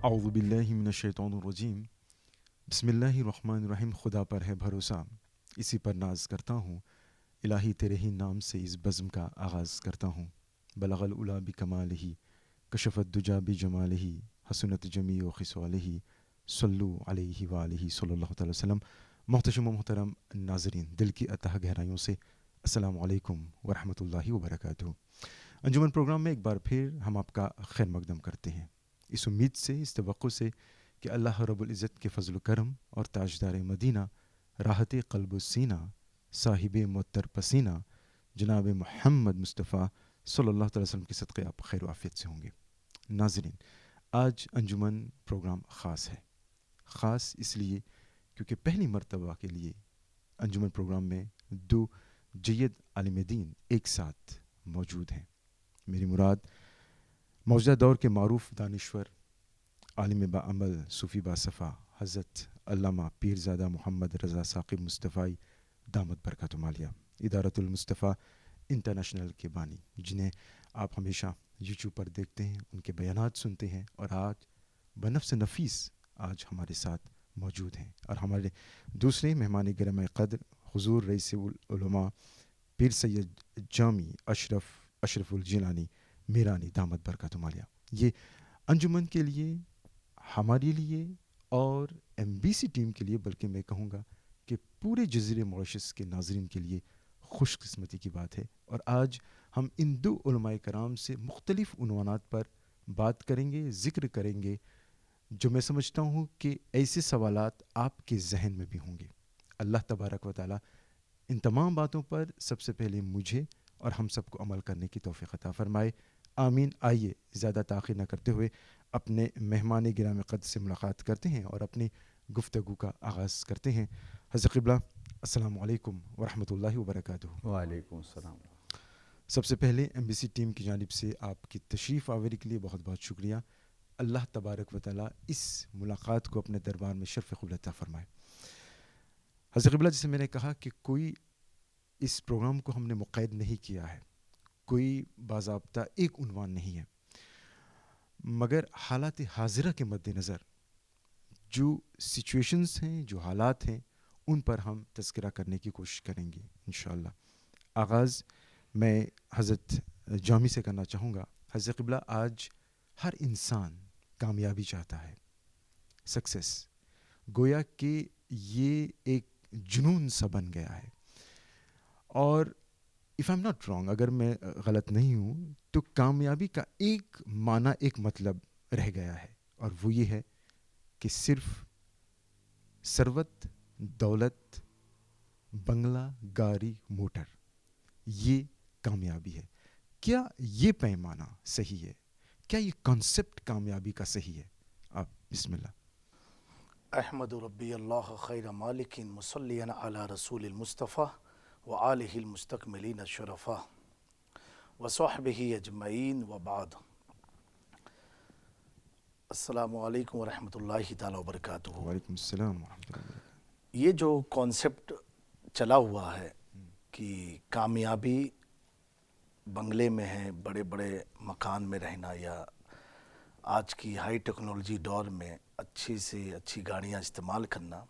اعوذ باللہ من الشیطان الرجیم بسم اللہ الرحمن الرحیم. خدا پر ہے بھروسہ، اسی پر ناز کرتا ہوں. الہی تیرے ہی نام سے اس بزم کا آغاز کرتا ہوں. بلغ العلا بکمالہ، کشف الدجا بجمالہ، حسنت جمیع خصالہ، صلو علیہ وآلہ صلی اللہ تعالی وسلم. محتشم و محترم ناظرین، دل کی اتہ گہرائیوں سے السلام علیکم ورحمۃ اللہ وبرکاتہ. انجمن پروگرام میں ایک بار پھر ہم آپ کا خیر مقدم کرتے ہیں، اس امید سے، اس توقع سے کہ اللہ رب العزت کے فضل و کرم اور تاجدار مدینہ، راحت قلب و سینہ، صاحب معطر پسینہ جناب محمد مصطفیٰ صلی اللہ تعالی وسلم کے صدقے آپ خیر و عافیت سے ہوں گے. ناظرین، آج انجمن پروگرام خاص ہے. خاص اس لیے کیونکہ پہلی مرتبہ کے لیے انجمن پروگرام میں دو جید عالم دین ایک ساتھ موجود ہیں. میری مراد موجودہ دور کے معروف دانشور، عالم با عمل، صوفی با صفا، حضرت علامہ پیرزادہ محمد رضا ثاقب مصطفی دامت برکاتہ عالیہ، ادارۃ المصطفیٰ انٹرنیشنل کے بانی، جنہیں آپ ہمیشہ یوٹیوب پر دیکھتے ہیں، ان کے بیانات سنتے ہیں، اور آج بنفس نفیس آج ہمارے ساتھ موجود ہیں. اور ہمارے دوسرے مہمان گرامی قدر حضور رئیس العلماء پیر سید جامی اشرف الجیلانی میرانی دامت برکاتہ عالیہ. یہ انجمن کے لیے، ہمارے لیے اور ایم بی سی ٹیم کے لیے، بلکہ میں کہوں گا کہ پورے جزیرے ماریشس کے ناظرین کے لیے خوش قسمتی کی بات ہے. اور آج ہم ان دو علماء کرام سے مختلف عنوانات پر بات کریں گے، ذکر کریں گے، جو میں سمجھتا ہوں کہ ایسے سوالات آپ کے ذہن میں بھی ہوں گے. اللہ تبارک و تعالی ان تمام باتوں پر سب سے پہلے مجھے اور ہم سب کو عمل کرنے کی توفیق عطا فرمائے. آمین. آئیے زیادہ تاخیر نہ کرتے ہوئے اپنے مہمان گرامی قدر سے ملاقات کرتے ہیں اور اپنی گفتگو کا آغاز کرتے ہیں. حضرت قبلہ، السلام علیکم ورحمۃ اللہ وبرکاتہ. وعلیکم السلام. سب سے پہلے ایم بی سی ٹیم کی جانب سے آپ کی تشریف آوری کے لیے بہت بہت شکریہ. اللہ تبارک و تعالیٰ اس ملاقات کو اپنے دربار میں شرف قبول عطا فرمائے. حضرت قبلہ، جیسے میں نے کہا کہ کوئی اس پروگرام کو ہم نے مقید نہیں کیا ہے، کوئی باضابطہ ایک عنوان نہیں ہے، مگر حالات حاضرہ کے مد نظر جو سچویشنز ہیں، جو حالات ہیں، ان پر ہم تذکرہ کرنے کی کوشش کریں گے انشاءاللہ. آغاز میں حضرت جامی سے کرنا چاہوں گا. حضرت قبلہ، آج ہر انسان کامیابی چاہتا ہے، سکسیس، گویا کہ یہ ایک جنون سا بن گیا ہے. اور if I am not wrong, اگر میں غلط نہیں ہوں، تو کامیابی کا ایک معنی، ایک مطلب رہ گیا ہے، اور وہ یہ ہے کہ صرف ثروت، دولت، بنگلہ، گاڑی، موٹر، یہ کامیابی ہے. کیا یہ پیمانہ صحیح ہے؟ کیا یہ کانسیپٹ کامیابی کا صحیح ہے؟ آپ بسم اللہ. احمد ربی اللہ خیر مالک مصلیًا علی رسول المصطفیٰ وآلہ المستکملین الشرفاء وصحبہ اجمعین وبعد. السلام علیکم ورحمۃ اللہ تعالیٰ وبرکاتہ. وعلیکم السلام ورحمۃ اللہ وبرکاتہ. یہ جو کانسیپٹ چلا ہوا ہے کہ کامیابی بنگلے میں ہے، بڑے بڑے مکان میں رہنا، یا آج کی ہائی ٹیکنالوجی دور میں اچھی سے اچھی گاڑیاں استعمال کرنا،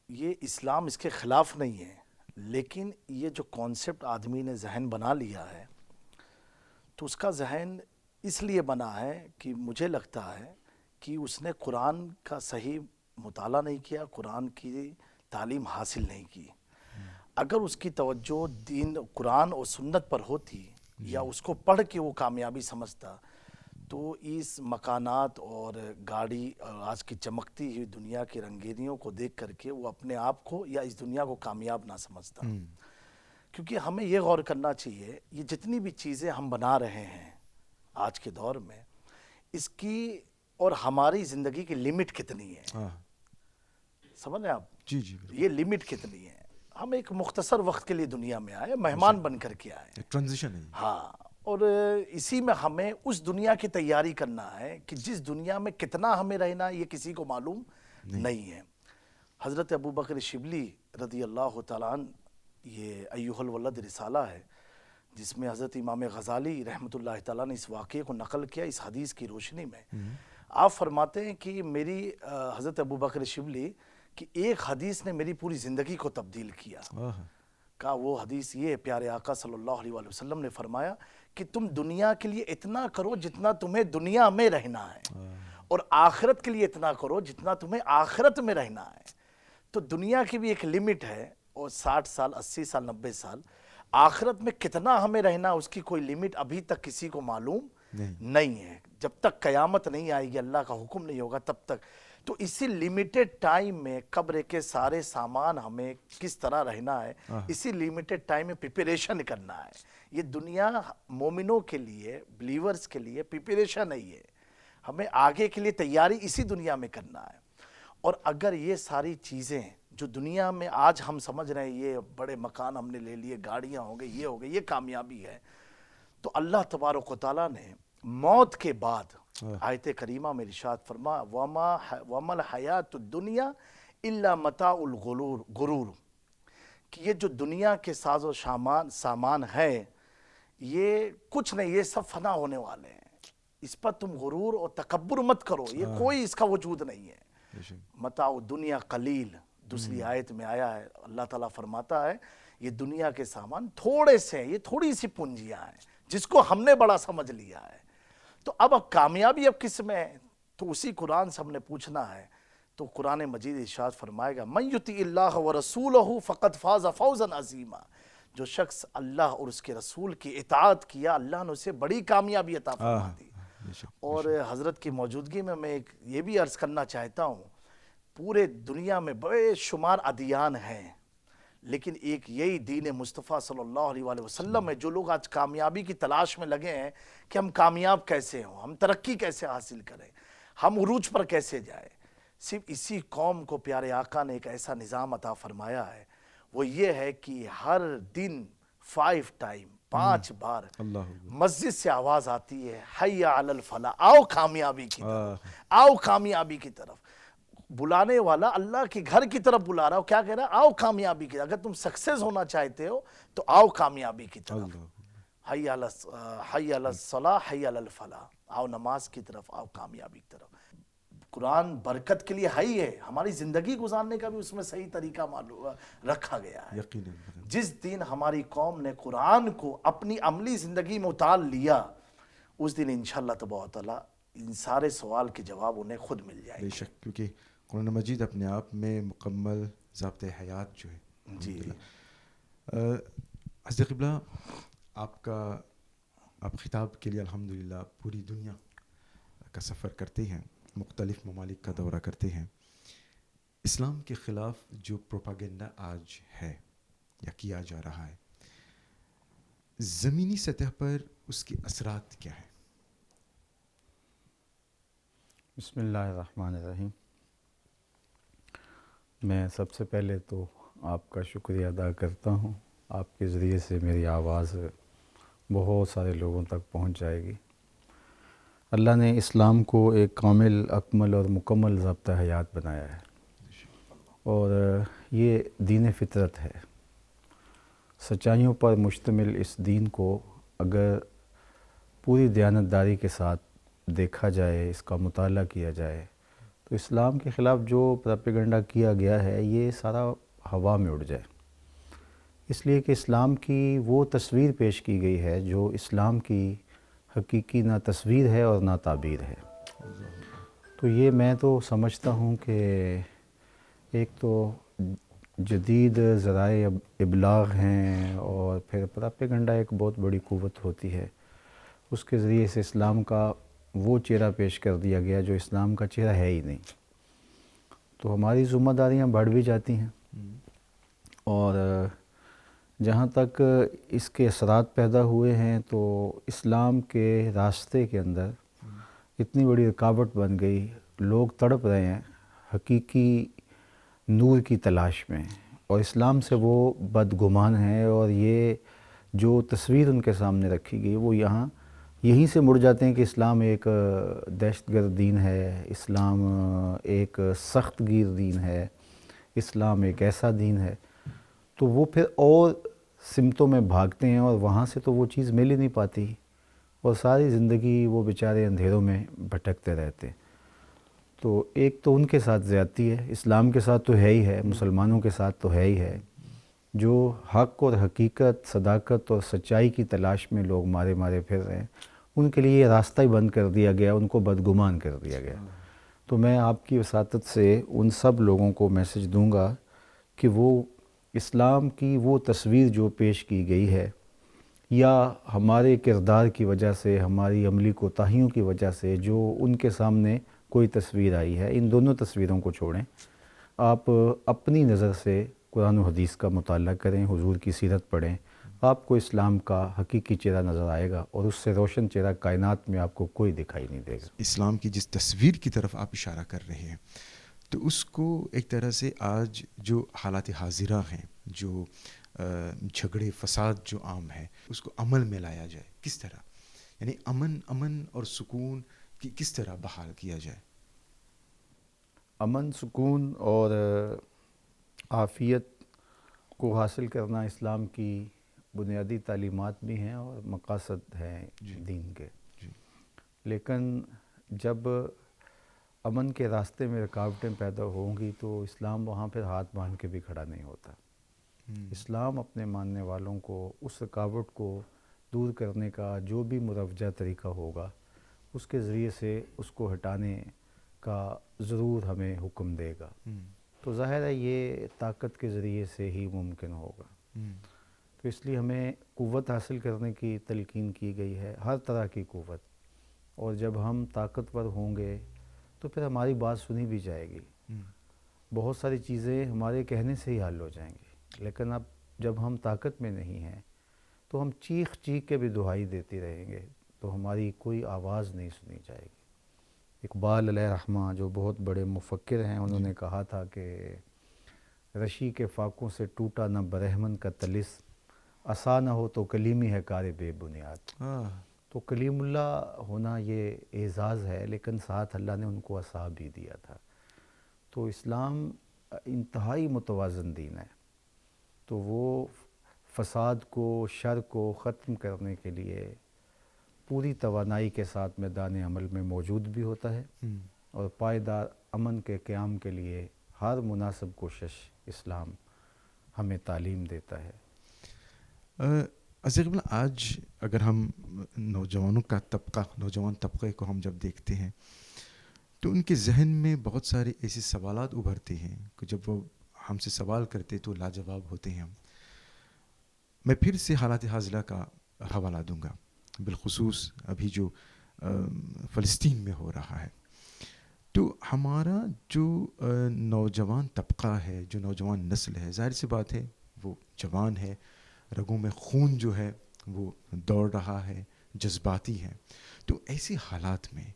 یہ اسلام اس کے خلاف نہیں ہے، لیکن یہ جو کانسیپٹ آدمی نے ذہن بنا لیا ہے، تو اس کا ذہن اس لیے بنا ہے کہ مجھے لگتا ہے کہ اس نے قرآن کا صحیح مطالعہ نہیں کیا، قرآن کی تعلیم حاصل نہیں کی. اگر اس کی توجہ دین، قرآن اور سنت پر ہوتی، یا اس کو پڑھ کے وہ کامیابی سمجھتا، تو اس مکانات اور گاڑی اور آج کی چمکتی ہوئی دنیا کی رنگینیوں کو دیکھ کر کے وہ اپنے آپ کو یا اس دنیا کو کامیاب نہ سمجھتا. کیونکہ ہمیں یہ غور کرنا چاہیے، یہ جتنی بھی چیزیں ہم بنا رہے ہیں آج کے دور میں، اس کی اور ہماری زندگی کی لمٹ کتنی ہے؟ سمجھ رہے ہیں آپ؟ جی جی بالکل. یہ لمٹ کتنی ہے؟ ہم ایک مختصر وقت کے لیے دنیا میں آئے، مہمان بن کر کے آئے. ٹرانزیشن ہے. ہاں، اور اسی میں ہمیں اس دنیا کی تیاری کرنا ہے کہ جس دنیا میں کتنا ہمیں رہنا یہ کسی کو معلوم نہیں ہے. حضرت ابوبکر شبلی رضی اللہ تعالیٰ عنہ، یہ ایھا الولد رسالہ ہے جس میں حضرت امام غزالی رحمۃ اللہ تعالیٰ نے اس واقعے کو نقل کیا. اس حدیث کی روشنی میں آپ فرماتے ہیں کہ میری حضرت ابو بکر شبلی کی ایک حدیث نے میری پوری زندگی کو تبدیل کیا. کہا وہ حدیث یہ پیارے آقا صلی اللہ علیہ وآلہ وسلم نے فرمایا کہ تم دنیا کے لیے اتنا کرو جتنا تمہیں دنیا میں رہنا ہے، اور آخرت کے لیے اتنا کرو جتنا تمہیں آخرت میں رہنا ہے. تو دنیا کی بھی ایک لمٹ ہے، اور 60 سال 80 سال 90 سال، آخرت میں کتنا ہمیں رہنا اس کی کوئی لمٹ ابھی تک کسی کو معلوم نہیں ہے. جب تک قیامت نہیں آئے گی، اللہ کا حکم نہیں ہوگا تب تک. تو اسی لیمیٹڈ ٹائم میں قبر کے سارے سامان ہمیں کس طرح رہنا ہے، اسی لیمیٹڈ ٹائم میں پریپریشن کرنا ہے. یہ دنیا مومنوں کے لیے، بلیورز کے لیے پریپریشن نہیں ہے، ہمیں آگے کے لیے تیاری اسی دنیا میں کرنا ہے. اور اگر یہ ساری چیزیں جو دنیا میں آج ہم سمجھ رہے ہیں، یہ بڑے مکان ہم نے لے لیے، گاڑیاں ہو گئی، یہ ہو گئی، یہ کامیابی ہے، تو اللہ تبارک و تعالیٰ نے موت کے بعد آیت کریمہ میں ارشاد فرما وَمَا الْحَيَاةُ الدُّنْيَا إِلَّا مَتَاعُ الْغُرُورِ، کہ یہ جو دنیا کے ساز و سامان ہے یہ کچھ نہیں، یہ سب فنا ہونے والے ہیں، اس پر تم غرور اور تکبر مت کرو، یہ کوئی اس کا وجود نہیں ہے. متاع الدنیا قلیل، دوسری آیت میں آیا ہے، اللہ تعالیٰ فرماتا ہے یہ دنیا کے سامان تھوڑے سے ہیں، یہ تھوڑی سی پونجیاں ہیں جس کو ہم نے بڑا سمجھ لیا ہے. تو اب کامیابی اب کس میں ہے؟ تو اسی قرآن سے ہم نے پوچھنا ہے. تو قرآن مجید ارشاد فرمائے گا من یطع اللہ ورسولہ فقد فاز فوزا عظیما، جو شخص اللہ اور اس کے رسول کی اطاعت کیا اللہ نے اسے بڑی کامیابی عطا فرما دی. اور حضرت کی موجودگی میں میں یہ بھی عرض کرنا چاہتا ہوں، پورے دنیا میں بڑے شمار ادیان ہیں، لیکن ایک یہی دین مصطفیٰ صلی اللہ علیہ وآلہ وسلم ہے. جو لوگ آج کامیابی کی تلاش میں لگے ہیں کہ ہم کامیاب کیسے ہوں، ہم ترقی کیسے حاصل کریں، ہم عروج پر کیسے جائیں، صرف اسی قوم کو پیارے آقا نے ایک ایسا نظام عطا فرمایا ہے، وہ یہ ہے کہ ہر دن 5 ٹائم 5 بار مسجد سے آواز آتی ہے حی علی الفلاح، آؤ کامیابی کی طرف، آؤ کامیابی کی طرف. بلانے والا اللہ کے گھر کی طرف بلا رہا ہو، کیا کہہ رہا ہے؟ آؤ کامیابی کی طرف. اگر تم سکسیس ہونا چاہتے ہو تو آؤ کامیابی کی طرف، حی علی الصلاح حی علی الفلاح، آؤ نماز کی طرف، آؤ کامیابی کی طرف. قرآن برکت کے لیے ہی ہے، ہماری زندگی گزارنے کا بھی اس میں صحیح طریقہ رکھا گیا ہے. جس دن ہماری قوم نے قرآن کو اپنی عملی زندگی میں اتار لیا، اس دن انشاءاللہ تبارک تعالیٰ ان سارے سوال کے جواب انہیں خود مل جائے. بے شک، کیونکہ قرآن مجید اپنے آپ میں مکمل ضابطۂ حیات جو ہے. جی حضرت قبلہ، آپ خطاب کے لیے الحمدللہ پوری دنیا کا سفر کرتے ہیں، مختلف ممالک کا دورہ کرتے ہیں. اسلام کے خلاف جو پروپاگنڈا آج ہے یا کیا جا رہا ہے، زمینی سطح پر اس کے اثرات کیا ہیں؟ بسم اللہ الرحمن الرحیم. میں سب سے پہلے تو آپ کا شکریہ ادا کرتا ہوں، آپ کے ذریعے سے میری آواز بہت سارے لوگوں تک پہنچ جائے گی. اللہ نے اسلام کو ایک کامل، اکمل اور مکمل ضابطہ حیات بنایا ہے، اور یہ دین فطرت ہے. سچائیوں پر مشتمل اس دین کو اگر پوری دیانتداری کے ساتھ دیکھا جائے، اس کا مطالعہ کیا جائے، تو اسلام کے خلاف جو پروپیگنڈا کیا گیا ہے یہ سارا ہوا میں اڑ جائے. اس لیے کہ اسلام کی وہ تصویر پیش کی گئی ہے جو اسلام کی حقیقی نہ تصویر ہے اور نہ تعبیر ہے. تو یہ میں تو سمجھتا ہوں کہ ایک تو جدید ذرائع ابلاغ ہیں، اور پھر پروپیگنڈا ایک بہت بڑی قوت ہوتی ہے. اس کے ذریعے سے اسلام کا وہ چہرہ پیش کر دیا گیا جو اسلام کا چہرہ ہے ہی نہیں. تو ہماری ذمہ داریاں بڑھ بھی جاتی ہیں، اور جہاں تک اس کے اثرات پیدا ہوئے ہیں تو اسلام کے راستے کے اندر اتنی بڑی رکاوٹ بن گئی. لوگ تڑپ رہے ہیں حقیقی نور کی تلاش میں، اور اسلام سے وہ بدگمان ہیں، اور یہ جو تصویر ان کے سامنے رکھی گئی وہ یہیں سے مڑ جاتے ہیں کہ اسلام ایک دہشت گرد دین ہے، اسلام ایک سخت گیر دین ہے، اسلام ایک ایسا دین ہے. تو وہ پھر اور سمتوں میں بھاگتے ہیں، اور وہاں سے تو وہ چیز مل ہی نہیں پاتی، اور ساری زندگی وہ بیچارے اندھیروں میں بھٹکتے رہتے ہیں. تو ایک تو ان کے ساتھ زیادتی ہے، اسلام کے ساتھ تو ہے ہی ہے، مسلمانوں کے ساتھ تو ہے ہی ہے، جو حق اور حقیقت، صداقت اور سچائی کی تلاش میں لوگ مارے مارے پھر رہے ہیں، ان کے لیے یہ راستہ ہی بند کر دیا گیا، ان کو بدگمان کر دیا گیا۔ تو میں آپ کی وساطت سے ان سب لوگوں کو میسج دوں گا کہ وہ اسلام کی وہ تصویر جو پیش کی گئی ہے، یا ہمارے کردار کی وجہ سے، ہماری عملی کوتاہیوں کی وجہ سے جو ان کے سامنے کوئی تصویر آئی ہے، ان دونوں تصویروں کو چھوڑیں، آپ اپنی نظر سے قرآن و حدیث کا مطالعہ کریں، حضور کی سیرت پڑھیں، آپ کو اسلام کا حقیقی چہرہ نظر آئے گا، اور اس سے روشن چہرہ کائنات میں آپ کو کوئی دکھائی نہیں دے گا۔ اسلام کی جس تصویر کی طرف آپ اشارہ کر رہے ہیں، تو اس کو ایک طرح سے آج جو حالات حاضرہ ہیں، جو جھگڑے فساد جو عام ہے، اس کو عمل میں لایا جائے کس طرح؟ یعنی امن اور سکون کی کس طرح بحال کیا جائے؟ امن، سکون اور عافیت کو حاصل کرنا اسلام کی بنیادی تعلیمات بھی ہیں اور مقاصد ہیں دین کے، لیکن جب امن کے راستے میں رکاوٹیں پیدا ہوں گی تو اسلام وہاں پھر ہاتھ باندھ کے بھی کھڑا نہیں ہوتا۔ اسلام اپنے ماننے والوں کو اس رکاوٹ کو دور کرنے کا جو بھی مروجہ طریقہ ہوگا، اس کے ذریعے سے اس کو ہٹانے کا ضرور ہمیں حکم دے گا۔ تو ظاہر ہے یہ طاقت کے ذریعے سے ہی ممکن ہوگا۔ تو اس لیے ہمیں قوت حاصل کرنے کی تلقین کی گئی ہے، ہر طرح کی قوت، اور جب ہم طاقتور ہوں گے تو پھر ہماری بات سنی بھی جائے گی، بہت ساری چیزیں ہمارے کہنے سے ہی حل ہو جائیں گی، لیکن اب جب ہم طاقت میں نہیں ہیں تو ہم چیخ چیخ کے بھی دہائی دیتی رہیں گے تو ہماری کوئی آواز نہیں سنی جائے گی۔ اقبال علیہ رحمہ جو بہت بڑے مفکر ہیں، انہوں نے کہا تھا کہ رشی کے فاقوں سے ٹوٹا نہ برہمن کا تلس، عصا نہ ہو تو کلیمی ہے کار بے بنیاد۔ تو کلیم اللہ ہونا یہ اعزاز ہے، لیکن ساتھ اللہ نے ان کو عصا بھی دیا تھا۔ تو اسلام انتہائی متوازن دین ہے، تو وہ فساد کو، شر کو ختم کرنے کے لیے پوری توانائی کے ساتھ میدان عمل میں موجود بھی ہوتا ہے، اور پائیدار امن کے قیام کے لیے ہر مناسب کوشش اسلام ہمیں تعلیم دیتا ہے۔ عزیز اقبال، آج اگر ہم نوجوانوں کا طبقہ، نوجوان طبقے کو ہم جب دیکھتے ہیں تو ان کے ذہن میں بہت سارے ایسے سوالات ابھرتے ہیں کہ جب وہ ہم سے سوال کرتے تو لاجواب ہوتے ہیں ہم۔ میں پھر سے حالات حاضرہ کا حوالہ دوں گا، بالخصوص ابھی جو فلسطین میں ہو رہا ہے۔ تو ہمارا جو نوجوان طبقہ ہے، جو نوجوان نسل ہے، ظاہر سی بات ہے وہ جوان ہے، رگوں میں خون جو ہے وہ دوڑ رہا ہے، جذباتی ہے۔ تو ایسے حالات میں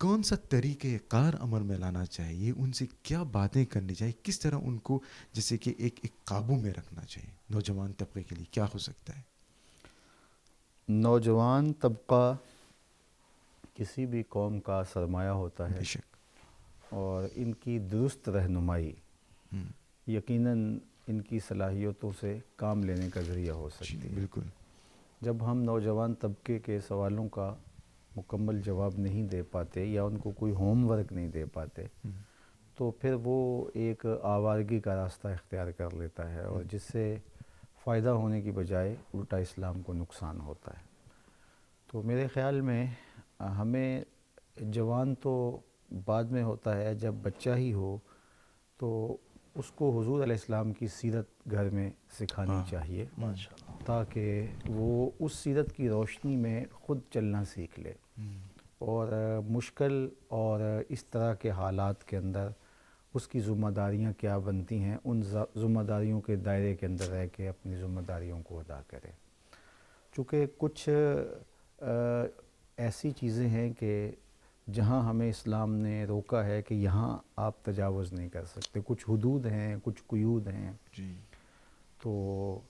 کون سا طریقہ کار عمل میں لانا چاہیے؟ ان سے کیا باتیں کرنی چاہیے؟ کس طرح ان کو جیسے کہ ایک قابو میں رکھنا چاہیے؟ نوجوان طبقے کے لیے کیا ہو سکتا ہے؟ نوجوان طبقہ کسی بھی قوم کا سرمایہ ہوتا ہے، بے شک، اور ان کی درست رہنمائی یقیناً ان کی صلاحیتوں سے کام لینے کا ذریعہ ہو سکتی ہے۔ بالکل۔ جب ہم نوجوان طبقے کے سوالوں کا مکمل جواب نہیں دے پاتے یا ان کو کوئی ہوم ورک نہیں دے پاتے تو پھر وہ ایک آوارگی کا راستہ اختیار کر لیتا ہے، اور جس سے فائدہ ہونے کی بجائے الٹا اسلام کو نقصان ہوتا ہے۔ تو میرے خیال میں ہمیں جوان تو بعد میں ہوتا ہے، جب بچہ ہی ہو تو اس کو حضور علیہ السلام کی سیرت گھر میں سکھانی چاہیے، تاکہ وہ اس سیرت کی روشنی میں خود چلنا سیکھ لے، اور مشکل اور اس طرح کے حالات کے اندر اس کی ذمہ داریاں کیا بنتی ہیں، ان ذمہ داریوں کے دائرے کے اندر رہ کے اپنی ذمہ داریوں کو ادا کرے۔ چونکہ کچھ ایسی چیزیں ہیں کہ جہاں ہمیں اسلام نے روکا ہے کہ یہاں آپ تجاوز نہیں کر سکتے، کچھ حدود ہیں، کچھ قیود ہیں۔ تو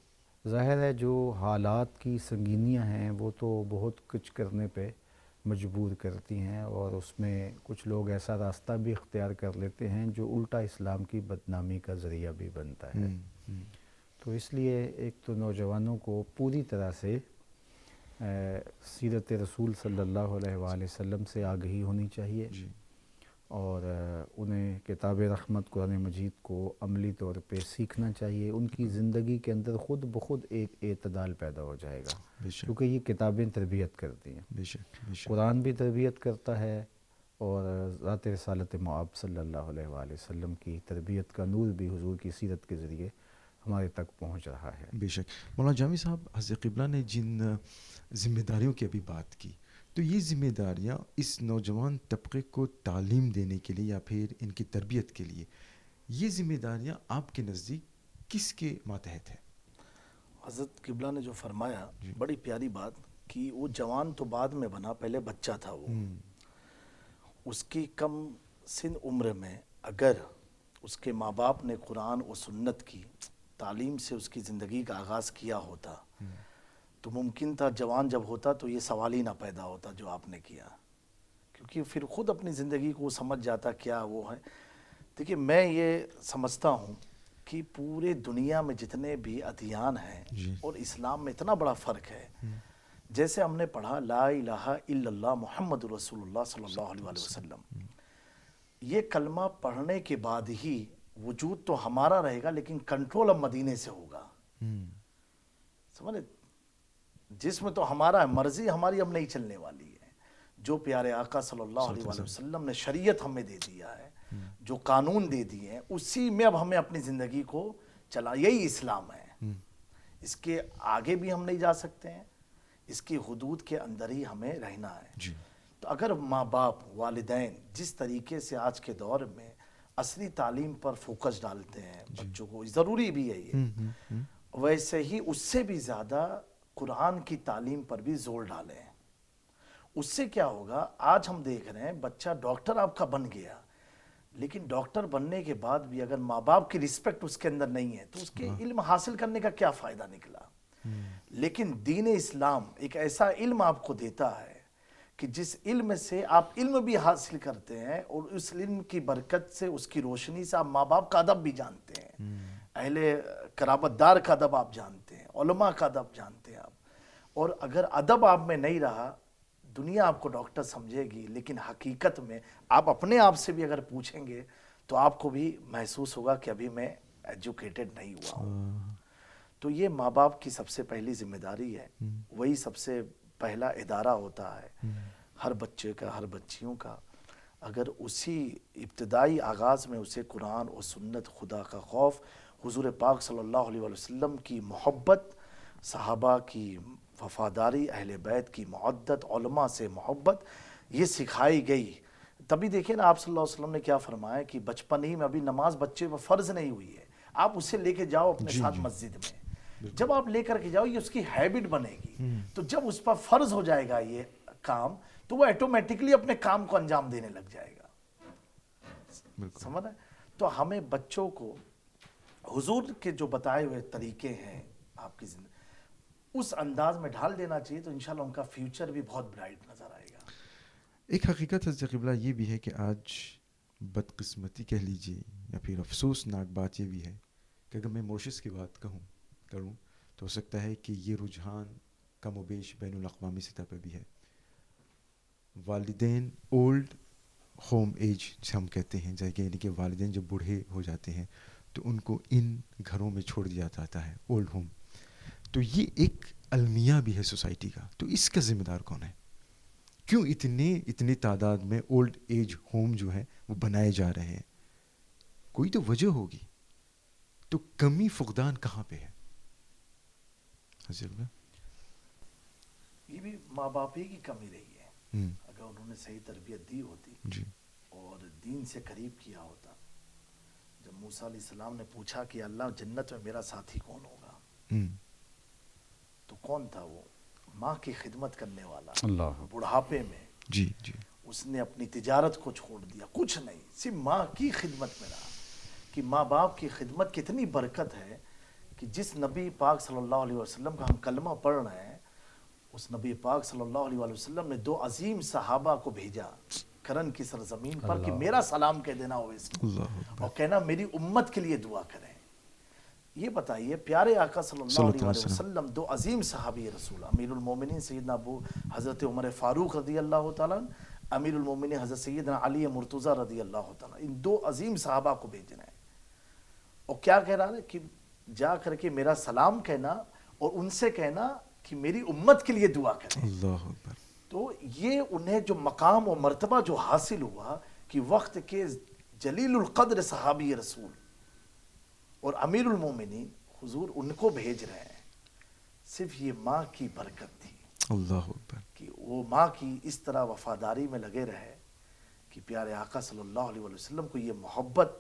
ظاہر ہے جو حالات کی سنگینیاں ہیں وہ تو بہت کچھ کرنے پہ مجبور کرتی ہیں، اور اس میں کچھ لوگ ایسا راستہ بھی اختیار کر لیتے ہیں جو الٹا اسلام کی بدنامی کا ذریعہ بھی بنتا ہے۔ تو اس لیے ایک تو نوجوانوں کو پوری طرح سے سیرت رسول صلی اللہ علیہ وآلہ وسلم سے آگہی ہونی چاہیے، اور انہیں کتاب رحمت قرآن مجید کو عملی طور پہ سیکھنا چاہیے. ان کی زندگی کے اندر خود بخود ایک اعتدال پیدا ہو جائے گا, بے شک کیونکہ یہ کتابیں تربیت کرتی ہیں. بے شک بے شک. قرآن بھی تربیت کرتا ہے اور ذات رسالت مآب صلی اللہ علیہ وآلہ وسلم کی تربیت کا نور بھی حضور کی سیرت کے ذریعے ہمارے تک پہنچ رہا ہے. بے شک. مولانا جامی صاحب، حضرت قبلہ نے جن ذمہ داریوں کی ابھی بات کی، تو یہ ذمہ داریاں اس نوجوان طبقے کو تعلیم دینے کے لیے یا پھر ان کی تربیت کے لیے، یہ ذمہ داریاں آپ کے نزدیک کس کے ماتحت ہیں؟ حضرت قبلہ نے جو فرمایا بڑی پیاری بات کہ وہ جوان تو بعد میں بنا، پہلے بچہ تھا وہ. اس کی کم سن عمر میں اگر اس کے ماں باپ نے قرآن و سنت کی تعلیم سے اس کی زندگی کا آغاز کیا ہوتا تو ممکن تھا جوان جب ہوتا تو یہ سوال ہی نہ پیدا ہوتا جو آپ نے کیا، کیونکہ پھر خود اپنی زندگی کو سمجھ جاتا کیا وہ ہے. دیکھیے میں یہ سمجھتا ہوں کہ پورے دنیا میں جتنے بھی ادیان ہیں اور اسلام میں اتنا بڑا فرق ہے. جیسے ہم نے پڑھا لا الہ الا اللہ محمد رسول اللہ صلی اللہ علیہ وسلم، یہ کلمہ پڑھنے کے بعد ہی وجود تو ہمارا رہے گا لیکن کنٹرول اب مدینے سے ہوگا. سمجھے؟ جسم تو ہمارا ہے، مرضی ہماری اب نہیں چلنے والی ہے. جو پیارے آقا صلی اللہ علیہ وسلم نے شریعت ہمیں دے دیا ہے، جو قانون دے دیے ہیں، اسی میں اب ہمیں اپنی زندگی کو چلا، یہی اسلام ہے. اس کے آگے بھی ہم نہیں جا سکتے ہیں، اس کی حدود کے اندر ہی ہمیں رہنا ہے. تو اگر ماں باپ والدین جس طریقے سے آج کے دور میں اصلی تعلیم پر فوکس ڈالتے ہیں بچوں کو، ضروری بھی ہے یہ، ویسے ہی اس سے بھی زیادہ قرآن کی تعلیم پر بھی زور ڈالیں. اس سے کیا ہوگا، آج ہم دیکھ رہے ہیں بچہ ڈاکٹر آپ کا بن گیا، لیکن ڈاکٹر بننے کے بعد بھی اگر ماں باپ کی رسپیکٹ اس کے اندر نہیں ہے تو اس کے علم حاصل کرنے کا کیا فائدہ نکلا. لیکن دین اسلام ایک ایسا علم آپ کو دیتا ہے کہ جس علم سے آپ علم بھی حاصل کرتے ہیں اور اس علم کی برکت سے، اس کی روشنی سے آپ ماں باپ کا ادب بھی جانتے ہیں، اہل قرابت دار کا ادب آپ جانتے ہیں، علماء کا ادب جانتے ہیں آپ. اور اگر ادب آپ میں نہیں رہا، دنیا آپ کو ڈاکٹر سمجھے گی، لیکن حقیقت میں آپ اپنے آپ سے بھی اگر پوچھیں گے تو آپ کو بھی محسوس ہوگا کہ ابھی میں ایجوکیٹڈ نہیں ہوا ہوں. تو یہ ماں باپ کی سب سے پہلی ذمہ داری ہے، وہی سب سے پہلا ادارہ ہوتا ہے ہر بچے کا، ہر بچیوں کا. اگر اسی ابتدائی آغاز میں اسے قرآن و سنت، خدا کا خوف، حضور پاک صلی اللہ علیہ وسلم کی محبت، صحابہ کی وفاداری، اہل بیت کی معدت، علماء سے محبت یہ سکھائی گئی، تبھی دیکھیں نا آپ صلی اللہ علیہ وسلم نے کیا فرمایا کہ بچپن ہی میں، ابھی نماز بچے پر فرض نہیں ہوئی ہے، آپ اسے لے کے جاؤ اپنے ساتھ مسجد میں. جب آپ لے کر کے جاؤ یہ اس کی ہیبٹ بنے گی، تو جب اس پر فرض ہو جائے گا یہ کام تو وہ ایٹومیٹکلی اپنے کام کو انجام دینے لگ جائے گا. سمجھ رہے؟ تو ہمیں بچوں کو حضور کے جو بتائے ہوئے طریقے ہیں آپ کی زندگی اس انداز میں ڈھال دینا چاہیے، تو انشاءاللہ ان کا فیوچر بھی بہت برائٹ نظر آئے گا. ایک حقیقت حضرت قبلہ یہ بھی ہے کہ آج بدقسمتی کہہ لیجیے یا پھر افسوسناک بات یہ بھی ہے کہ اگر میں موشس کی بات کروں تو ہو سکتا ہے کہ یہ رجحان کم و بیش بین الاقوامی سطح پہ بھی ہے. والدین اولڈ ہوم ایج جسے ہم کہتے ہیں، یعنی کہ والدین جب بوڑھے ہو جاتے ہیں تو ان کو ان گھروں میں چھوڑ دیا جاتا ہے، اولڈ ہوم. تو یہ ایک المیہ بھی ہے سوسائٹی کا. تو اس کا ذمہ دار کون ہے؟ کیوں اتنی تعداد میں اولڈ ایج ہوم جو ہے وہ بنائے جا رہے ہیں؟ کوئی تو وجہ ہوگی. تو کمی فقدان کہاں پہ ہے حضرت؟ یہ بھی ماں باپ ہی کی کمی رہی ہے. اگر انہوں نے صحیح تربیت دی ہوتی اور دین سے قریب کیا ہوتا. جب موسیٰ علیہ السلام نے پوچھا کہ اللہ جنت میں میرا ساتھی کون ہوگا، تو کون تھا وہ؟ ماں کی خدمت کرنے والا. اللہ بڑھاپے میں اس نے اپنی تجارت کو چھوڑ دیا، کچھ نہیں، صرف ماں کی خدمت میں رہا. کہ ماں باپ کی خدمت کتنی برکت ہے کہ جس نبی پاک صلی اللہ علیہ وسلم کا ہم کلمہ پڑھ رہے ہیں، اس نبی پاک صلی اللہ علیہ وسلم نے 2 عظیم صحابہ کو بھیجا کرن کی سرزمین پر کہ میرا سلام کہہ دینا اویس کو، اور کہنا میری امت کے لیے دعا کریں. یہ بتائیے پیارے آقا صلی اللہ علیہ وسلم 2 عظیم صحابی رسول، امیر المومنین سیدنا ابو حضرت عمر فاروق رضی اللہ تعالیٰ، امیر المومنین حضرت سیدنا علی مرتضیٰ رضی اللہ تعالیٰ، ان دو عظیم صحابہ کو بھیج رہے ہیں، اور کیا کہہ رہا ہے کہ جا کر کے میرا سلام کہنا اور ان سے کہنا کہ میری امت کے لیے دعا کریں۔ اللہ اکبر۔ تو یہ انہیں جو مقام و مرتبہ جو حاصل ہوا کہ وقت کے جلیل القدر صحابی رسول اور امیر المومنین حضور ان کو بھیج رہے ہیں، صرف یہ ماں کی برکت تھی اللہ اکبر۔ کہ وہ ماں کی اس طرح وفاداری میں لگے رہے کہ پیارے آقا صلی اللہ علیہ وسلم کو یہ محبت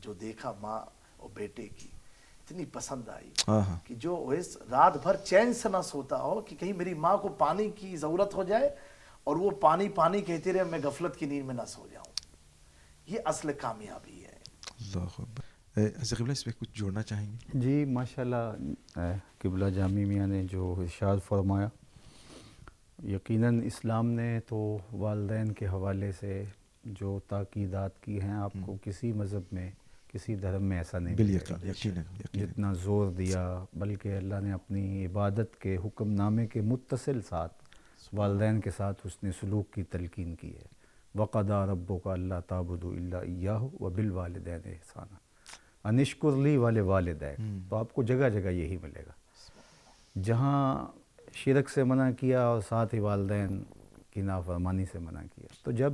جو دیکھا ماں اور بیٹے کی اتنی پسند آئی ہاں کہ جو اس رات بھر چین سے نہ سوتا ہو کہ کہیں میری ماں کو پانی کی ضرورت ہو جائے اور وہ پانی پانی کہتے رہے، میں غفلت کی نیند میں نہ سو جاؤں۔ یہ اصل کامیابی ہے۔ اللہ اکبر۔ حضرت قبلہ اس میں کچھ جوڑنا چاہیں گے؟ جی ماشاءاللہ، قبلہ جامی میاں نے جو ارشاد فرمایا، یقیناً اسلام نے تو والدین کے حوالے سے جو تاکیدات کی ہیں آپ کو کسی مذہب میں کسی دھرم میں ایسا نہیں ملے گا بالیقین، یقیناً یقیناً۔ جتنا زور دیا، بلکہ اللہ نے اپنی عبادت کے حکم نامے کے متصل ساتھ والدین کے ساتھ حسن سلوک کی تلقین کی ہے۔ وَقَضَىٰ رَبُّكَ أَلَّا تَعْبُدُوا إِلَّا إِيَّاهُ وَبِالْوَالِدَيْنِ إِحْسَانًا أَنِ اشْكُرْ لِي وَلِوَالِدَيْكَ۔ تو آپ کو جگہ جگہ یہی ملے گا، جہاں شرک سے منع کیا اور ساتھ ہی والدین کی نافرمانی سے منع کیا، تو جب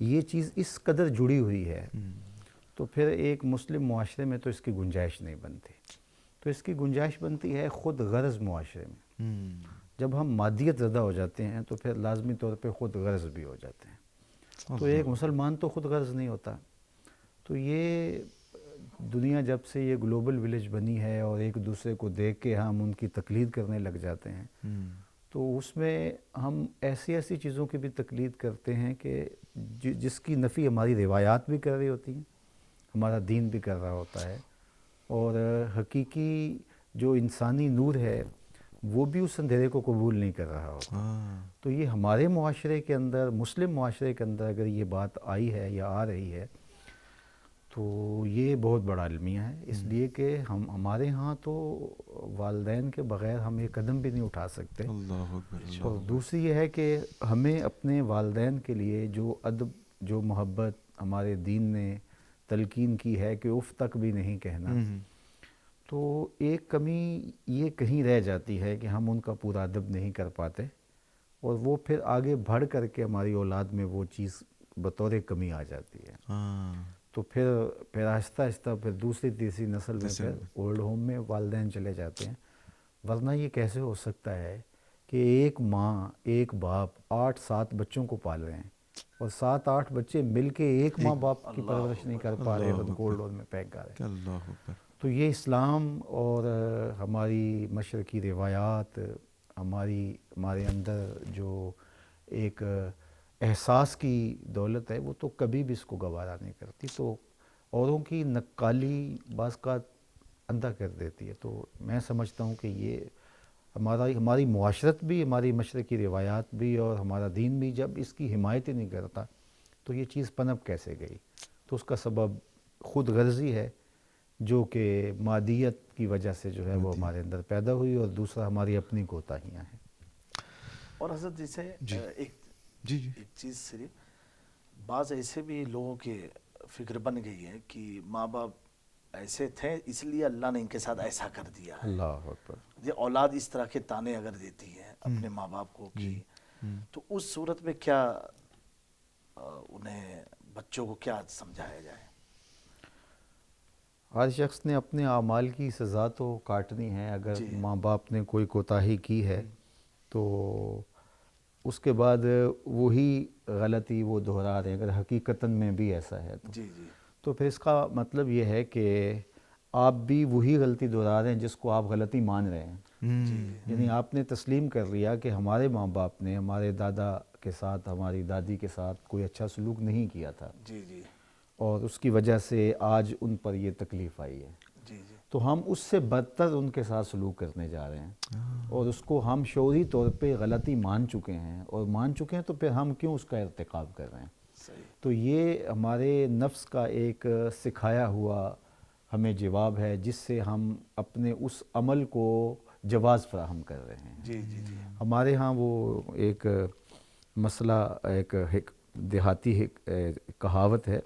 یہ چیز اس قدر جڑی ہوئی ہے تو پھر ایک مسلم معاشرے میں تو اس کی گنجائش نہیں بنتی۔ تو اس کی گنجائش بنتی ہے خود غرض معاشرے میں۔ جب ہم مادیت زدہ ہو جاتے ہیں تو پھر لازمی طور پہ خود غرض بھی ہو جاتے ہیں۔ تو ایک مسلمان تو خود غرض نہیں ہوتا۔ تو یہ دنیا جب سے یہ گلوبل ولیج بنی ہے اور ایک دوسرے کو دیکھ کے ہم ان کی تقلید کرنے لگ جاتے ہیں، تو اس میں ہم ایسی چیزوں کی بھی تقلید کرتے ہیں کہ جس کی نفی ہماری روایات بھی کر رہی ہوتی ہیں، ہمارا دین بھی کر رہا ہوتا ہے، اور حقیقی جو انسانی نور ہے وہ بھی اس اندھیرے کو قبول نہیں کر رہا ہوتا۔ تو یہ ہمارے معاشرے کے اندر، مسلم معاشرے کے اندر اگر یہ بات آئی ہے یا آ رہی ہے تو یہ بہت بڑا المیہ ہے، اس لیے کہ ہمارے ہاں تو والدین کے بغیر ہم ایک قدم بھی نہیں اٹھا سکتے۔ اللہ اکبر۔ اور دوسری یہ ہے کہ ہمیں اپنے والدین کے لیے جو ادب، جو محبت ہمارے دین نے تلقین کی ہے کہ اف تک بھی نہیں کہنا، تو ایک کمی یہ کہیں رہ جاتی ہے کہ ہم ان کا پورا ادب نہیں کر پاتے، اور وہ پھر آگے بڑھ کر کے ہماری اولاد میں وہ چیز بطور کمی آ جاتی ہے۔ تو پھر آہستہ آہستہ پھر دوسری تیسری نسل میں پھر اولڈ ہوم میں والدین چلے جاتے ہیں۔ ورنہ یہ کیسے ہو سکتا ہے کہ ایک ماں، ایک باپ 8-7 بچوں کو پال رہے ہیں، اور 7-8 بچے مل کے ایک ماں باپ کی پرورش نہیں کر پا رہے اور ان کو اولڈ ہوم میں پھینک آ رہے ہیں۔ اللہ اکبر۔ تو یہ اسلام اور ہماری مشرقی روایات، ہمارے اندر جو ایک احساس کی دولت ہے وہ تو کبھی بھی اس کو گوارا نہیں کرتی، تو اوروں کی نقالی بعض کا اندھا کر دیتی ہے۔ تو میں سمجھتا ہوں کہ یہ ہماری معاشرت بھی، ہماری مشرقی روایات بھی اور ہمارا دین بھی جب اس کی حمایت ہی نہیں کرتا تو یہ چیز پنپ کیسے گئی؟ تو اس کا سبب خود غرضی ہے جو کہ مادیت کی وجہ سے جو ہے وہ ہمارے اندر پیدا ہوئی، اور دوسرا ہماری اپنی کوتاہیاں ہیں۔ اور حضرت جیسے ایک چیز صرف بعض ایسے بھی لوگوں کے فکر بن گئی ہے کہ ماں باپ ایسے تھے اس لیے اللہ نے ان کے ساتھ ایسا کر دیا ہے۔ اللہ اکبر۔ یہ اولاد اس طرح کے تانے اگر دیتی ہے اپنے ماں باپ کو کہ تو اس صورت میں کیا انہیں بچوں کو کیا سمجھایا جائے؟ ہر شخص نے اپنے اعمال کی سزا تو کاٹنی ہے۔ اگر ماں باپ نے کوئی کوتاہی کی ہے تو اس کے بعد وہی غلطی وہ دہرا رہے ہیں، اگر حقیقتاً میں بھی ایسا ہے تو پھر اس کا مطلب یہ ہے کہ آپ بھی وہی غلطی دہرا رہے ہیں جس کو آپ غلطی مان رہے ہیں۔ یعنی آپ نے تسلیم کر لیا کہ ہمارے ماں باپ نے ہمارے دادا کے ساتھ، ہماری دادی کے ساتھ کوئی اچھا سلوک نہیں کیا تھا، اور اس کی وجہ سے آج ان پر یہ تکلیف آئی ہے، تو ہم اس سے بدتر ان کے ساتھ سلوک کرنے جا رہے ہیں، اور اس کو ہم شعوری طور پہ غلطی مان چکے ہیں، اور مان چکے ہیں تو پھر ہم کیوں اس کا ارتکاب کر رہے ہیں؟ تو یہ ہمارے نفس کا ایک سکھایا ہوا ہمیں جواب ہے جس سے ہم اپنے اس عمل کو جواز فراہم کر رہے ہیں۔ ہمارے ہاں وہ ایک مسئلہ ایک دیہاتی کہاوت ہے،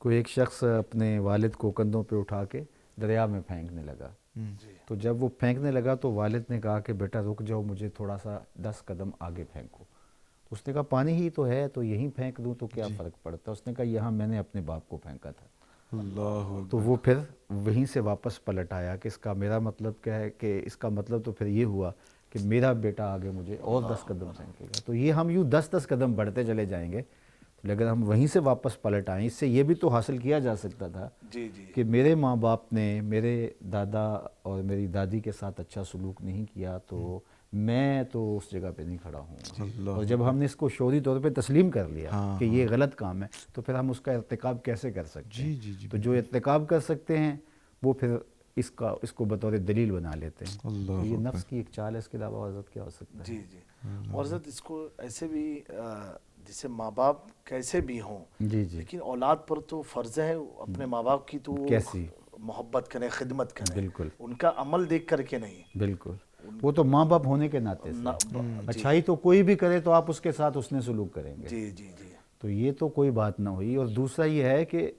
کوئی ایک شخص اپنے والد کو کندھوں پہ اٹھا کے دریا میں پھینکنے لگا، تو جب وہ پھینکنے لگا تو والد نے کہا کہ بیٹا رک جاؤ، مجھے تھوڑا سا 10 قدم آگے پھینکو۔ اس نے کہا پانی ہی تو ہے تو یہیں پھینک دوں تو کیا فرق پڑتا ہے؟ اس نے کہا یہاں میں نے اپنے باپ کو پھینکا تھا۔ اللہ تو وہ پھر وہیں سے واپس پلٹ آیا کہ اس کا میرا مطلب کیا ہے، کہ اس کا مطلب تو پھر یہ ہوا کہ میرا بیٹا آگے مجھے اور 10 قدم پھینکے گا۔ تو یہ ہم یوں 10 قدم بڑھتے چلے جائیں گے، لیکن ہم وہیں سے واپس پلٹ آئیں۔ اس سے یہ بھی تو حاصل کیا جا سکتا تھا جی جی کہ میرے ماں باپ نے میرے دادا اور میری دادی کے ساتھ اچھا سلوک نہیں کیا تو میں تو اس جگہ پہ نہیں کھڑا ہوں۔ اور جب ہم نے اس کو شعوری طور پہ تسلیم کر لیا کہ یہ غلط کام ہے تو پھر ہم اس کا ارتکاب کیسے کر سکتے ہیں؟ تو جو ارتکاب کر سکتے ہیں وہ پھر اس کو بطور دلیل بنا لیتے ہیں۔ تو یہ نفس کی ایک چال ہے، اس کے علاوہ حضرت کیا ہو سکتا ہے؟ جی جی اور حضرت اس کو ایسے بھی جیسے ماں باپ کیسے بھی ہوں، جی جی لیکن اولاد پر تو فرض ہے اپنے ماں باپ کی تو وہ کیسی محبت کریں، خدمت کریں، بالکل ان کا عمل دیکھ کر کے نہیں۔ بالکل، وہ تو ماں باپ ہونے کے ناطے سے اچھائی تو کوئی بھی کرے تو آپ اس کے ساتھ اس نے سلوک کریں گے، جی جی جی تو یہ تو کوئی بات نہ ہوئی۔ اور دوسرا یہ ہے کہ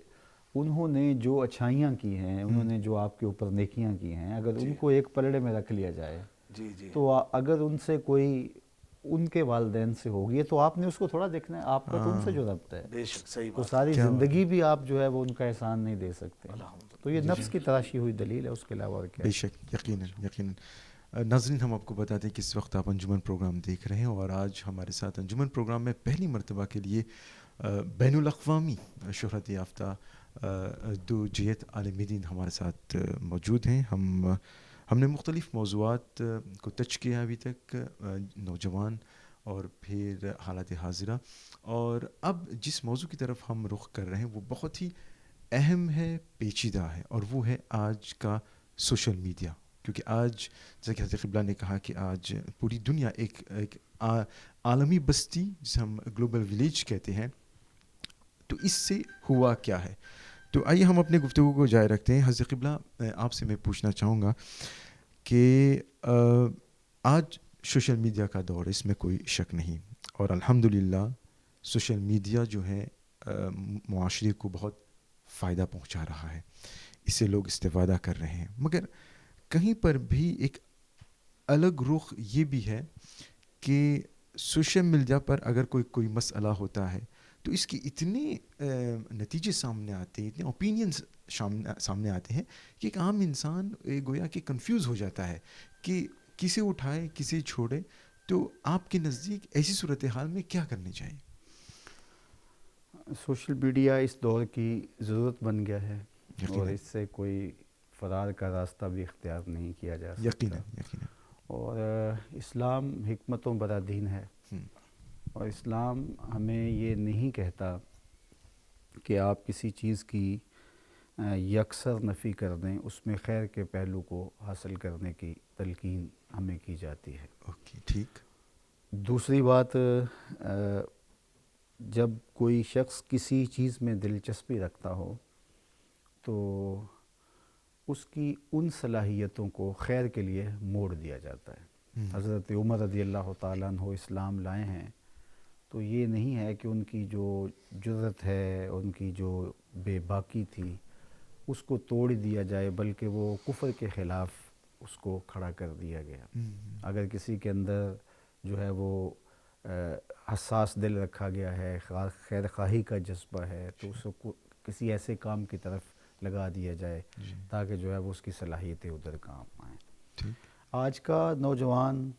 انہوں نے جو اچھائیاں کی ہیں، انہوں نے جو آپ کے اوپر نیکیاں کی ہیں، اگر ان کو ایک پلڑے میں رکھ لیا جائے جی جی تو اگر ان سے کوئی ان کے والدین سے ہوگی تو آپ نے اس کو تھوڑا دیکھنا ہے، آپ کا تو ان سے جو ربط ہے، بے شک صحیح تو بات ساری زندگی بھی آپ جو ہے وہ ان کا احسان نہیں دے سکتے۔ تو یہ نفس کی تراشی ہوئی دلیل ہے، اس کے علاوہ اور کیا؟ بے شک، یقیناً یقیناً۔ ناظرین، ہم آپ کو بتا دیں کہ اس وقت آپ انجمن پروگرام دیکھ رہے ہیں، اور آج ہمارے ساتھ انجمن پروگرام میں پہلی مرتبہ کے لیے بین الاقوامی شہرت یافتہ دو جیت عالم دین ہمارے ساتھ موجود ہیں۔ ہم نے مختلف موضوعات کو ٹچ کیا ابھی تک، نوجوان اور پھر حالات حاضرہ، اور اب جس موضوع کی طرف ہم رخ کر رہے ہیں وہ بہت ہی اہم ہے، پیچیدہ ہے، اور وہ ہے آج کا سوشل میڈیا۔ کیونکہ آج جیسا کہ حضرت قبلہ نے کہا کہ آج پوری دنیا ایک عالمی بستی جسے ہم گلوبل ولیج کہتے ہیں، تو اس سے ہوا کیا ہے؟ تو آئیے ہم اپنے گفتگو کو جاری رکھتے ہیں۔ حضرت قبلہ، آپ سے میں پوچھنا چاہوں گا کہ آج سوشل میڈیا کا دور، اس میں کوئی شک نہیں، اور الحمدللہ سوشل میڈیا جو ہے معاشرے کو بہت فائدہ پہنچا رہا ہے، اس سے لوگ استفادہ کر رہے ہیں، مگر کہیں پر بھی ایک الگ رخ یہ بھی ہے کہ سوشل میڈیا پر اگر کوئی مسئلہ ہوتا ہے تو اس کے اتنے نتیجے سامنے آتے ہیں، اتنے اوپینینز سامنے آتے ہیں کہ ایک عام انسان گویا کہ کنفیوز ہو جاتا ہے کہ کسے اٹھائے کسے چھوڑے۔ تو آپ کے نزدیک ایسی صورتحال میں کیا کرنی چاہیے؟ سوشل میڈیا اس دور کی ضرورت بن گیا ہے، اور اس سے کوئی فرار کا راستہ بھی اختیار نہیں کیا جا سکتا۔ یقیناً یقیناً۔ اور اسلام حکمتوں بھرا دین ہے، اور اسلام ہمیں یہ نہیں کہتا کہ آپ کسی چیز کی یکسر نفی کر دیں، اس میں خیر کے پہلو کو حاصل کرنے کی تلقین ہمیں کی جاتی ہے۔ اوکے، ٹھیک۔ دوسری بات، جب کوئی شخص کسی چیز میں دلچسپی رکھتا ہو تو اس کی ان صلاحیتوں کو خیر کے لیے موڑ دیا جاتا ہے۔ حضرت عمر رضی اللہ تعالیٰ عنہ اسلام لائے ہیں تو یہ نہیں ہے کہ ان کی جو جرأت ہے، ان کی جو بے باکی تھی اس کو توڑ دیا جائے، بلکہ وہ کفر کے خلاف اس کو کھڑا کر دیا گیا۔ اگر کسی کے اندر جو ہے وہ حساس دل رکھا گیا ہے، خیر خواہی کا جذبہ ہے، تو اس کو کسی ایسے کام کی طرف لگا دیا جائے تاکہ جو ہے وہ اس کی صلاحیتیں ادھر کام آئیں۔ آج کا نوجوان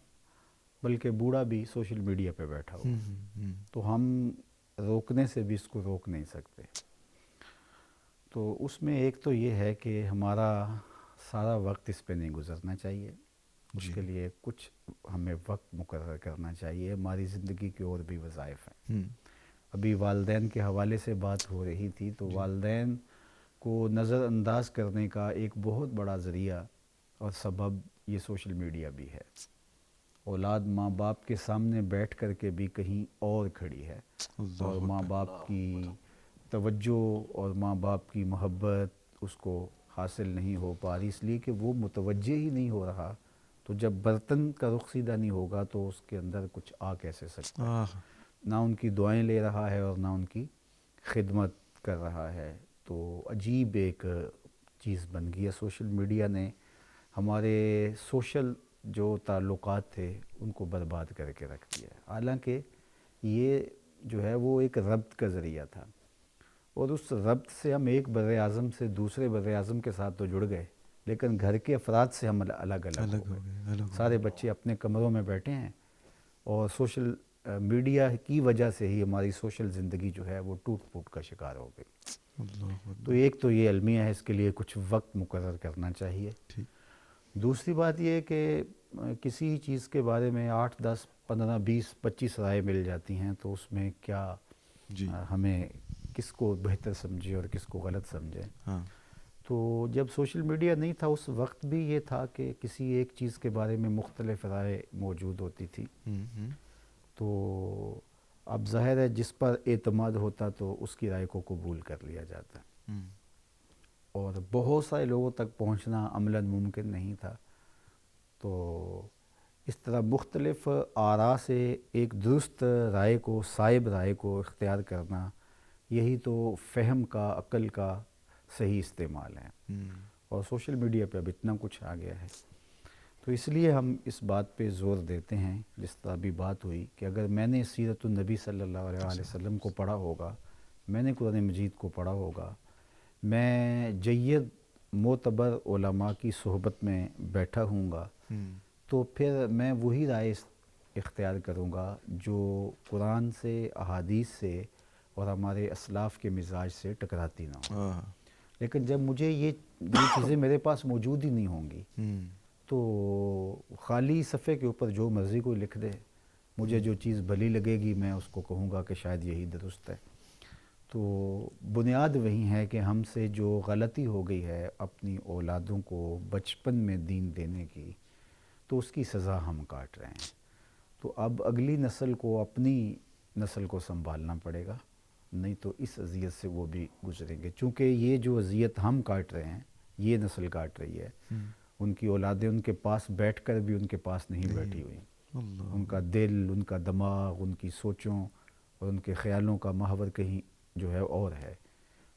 بلکہ بوڑھا بھی سوشل میڈیا پہ بیٹھا ہوا، تو ہم روکنے سے بھی اس کو روک نہیں سکتے۔ تو اس میں ایک تو یہ ہے کہ ہمارا سارا وقت اس پہ نہیں گزرنا چاہیے، اس کے لیے کچھ ہمیں وقت مقرر کرنا چاہیے۔ ہماری زندگی کے اور بھی وظائف ہیں۔ ابھی والدین کے حوالے سے بات ہو رہی تھی، تو والدین کو نظر انداز کرنے کا ایک بہت بڑا ذریعہ اور سبب یہ سوشل میڈیا بھی ہے۔ اولاد ماں باپ کے سامنے بیٹھ کر کے بھی کہیں اور کھڑی ہے، اور ماں باپ کی توجہ اور ماں باپ کی محبت اس کو حاصل نہیں ہو پا رہی، اس لیے کہ وہ متوجہ ہی نہیں ہو رہا۔ تو جب برتن کا رخ سیدھا نہیں ہوگا تو اس کے اندر کچھ آ کیسے سکتا ہے؟ نہ ان کی دعائیں لے رہا ہے اور نہ ان کی خدمت کر رہا ہے. تو عجیب ایک چیز بن گئی ہے. سوشل میڈیا نے ہمارے سوشل جو تعلقات تھے ان کو برباد کر کے رکھ دیا ہے. حالانکہ یہ جو ہے وہ ایک ربط کا ذریعہ تھا، اور اس ربط سے ہم ایک بر اعظم سے دوسرے بر اعظم کے ساتھ تو جڑ گئے، لیکن گھر کے افراد سے ہم الگ الگ ہو گئے. سارے بچے اپنے کمروں میں بیٹھے ہیں، اور سوشل میڈیا کی وجہ سے ہی ہماری سوشل زندگی جو ہے وہ ٹوٹ پھوٹ کا شکار ہو گئی. تو ایک تو یہ المیہ ہے، اس کے لیے کچھ وقت مقرر کرنا چاہیے. دوسری بات یہ ہے کہ کسی چیز کے بارے میں 8 10 15 20 25 رائے مل جاتی ہیں، تو اس میں کیا ہمیں کس کو بہتر سمجھے اور کس کو غلط سمجھے. تو جب سوشل میڈیا نہیں تھا اس وقت بھی یہ تھا کہ کسی ایک چیز کے بارے میں مختلف رائے موجود ہوتی تھی. تو اب ظاہر ہے جس پر اعتماد ہوتا تو اس کی رائے کو قبول کر لیا جاتا، اور بہت سارے لوگوں تک پہنچنا عملاً ممکن نہیں تھا. تو اس طرح مختلف آراء سے ایک درست رائے کو، صائب رائے کو اختیار کرنا، یہی تو فہم کا، عقل کا صحیح استعمال ہے. اور سوشل میڈیا پہ اب اتنا کچھ آ گیا ہے، تو اس لیے ہم اس بات پہ زور دیتے ہیں، جس طرح بھی بات ہوئی، کہ اگر میں نے سیرت النبی صلی اللہ علیہ وسلم کو پڑھا ہوگا، میں نے قرآن مجید کو پڑھا ہوگا، میں جید معتبر علماء کی صحبت میں بیٹھا ہوں گا، تو پھر میں وہی رائے اختیار کروں گا جو قرآن سے، احادیث سے اور ہمارے اسلاف کے مزاج سے ٹکراتی نہ ہو. لیکن جب مجھے یہ چیزیں میرے پاس موجود ہی نہیں ہوں گی، تو خالی صفحے کے اوپر جو مرضی کو لکھ دے، مجھے جو چیز بھلی لگے گی میں اس کو کہوں گا کہ شاید یہی درست ہے. تو بنیاد وہی ہے کہ ہم سے جو غلطی ہو گئی ہے اپنی اولادوں کو بچپن میں دین دینے کی، تو اس کی سزا ہم کاٹ رہے ہیں. تو اب اگلی نسل کو، اپنی نسل کو سنبھالنا پڑے گا، نہیں تو اس اذیت سے وہ بھی گزریں گے. چونکہ یہ جو اذیت ہم کاٹ رہے ہیں، یہ نسل کاٹ رہی ہے. ان کی اولادیں ان کے پاس بیٹھ کر بھی ان کے پاس نہیں بیٹھی ہوئی. ان کا دل، ان کا دماغ، ان کی سوچوں اور ان کے خیالوں کا محور کہیں جو ہے اور ہے.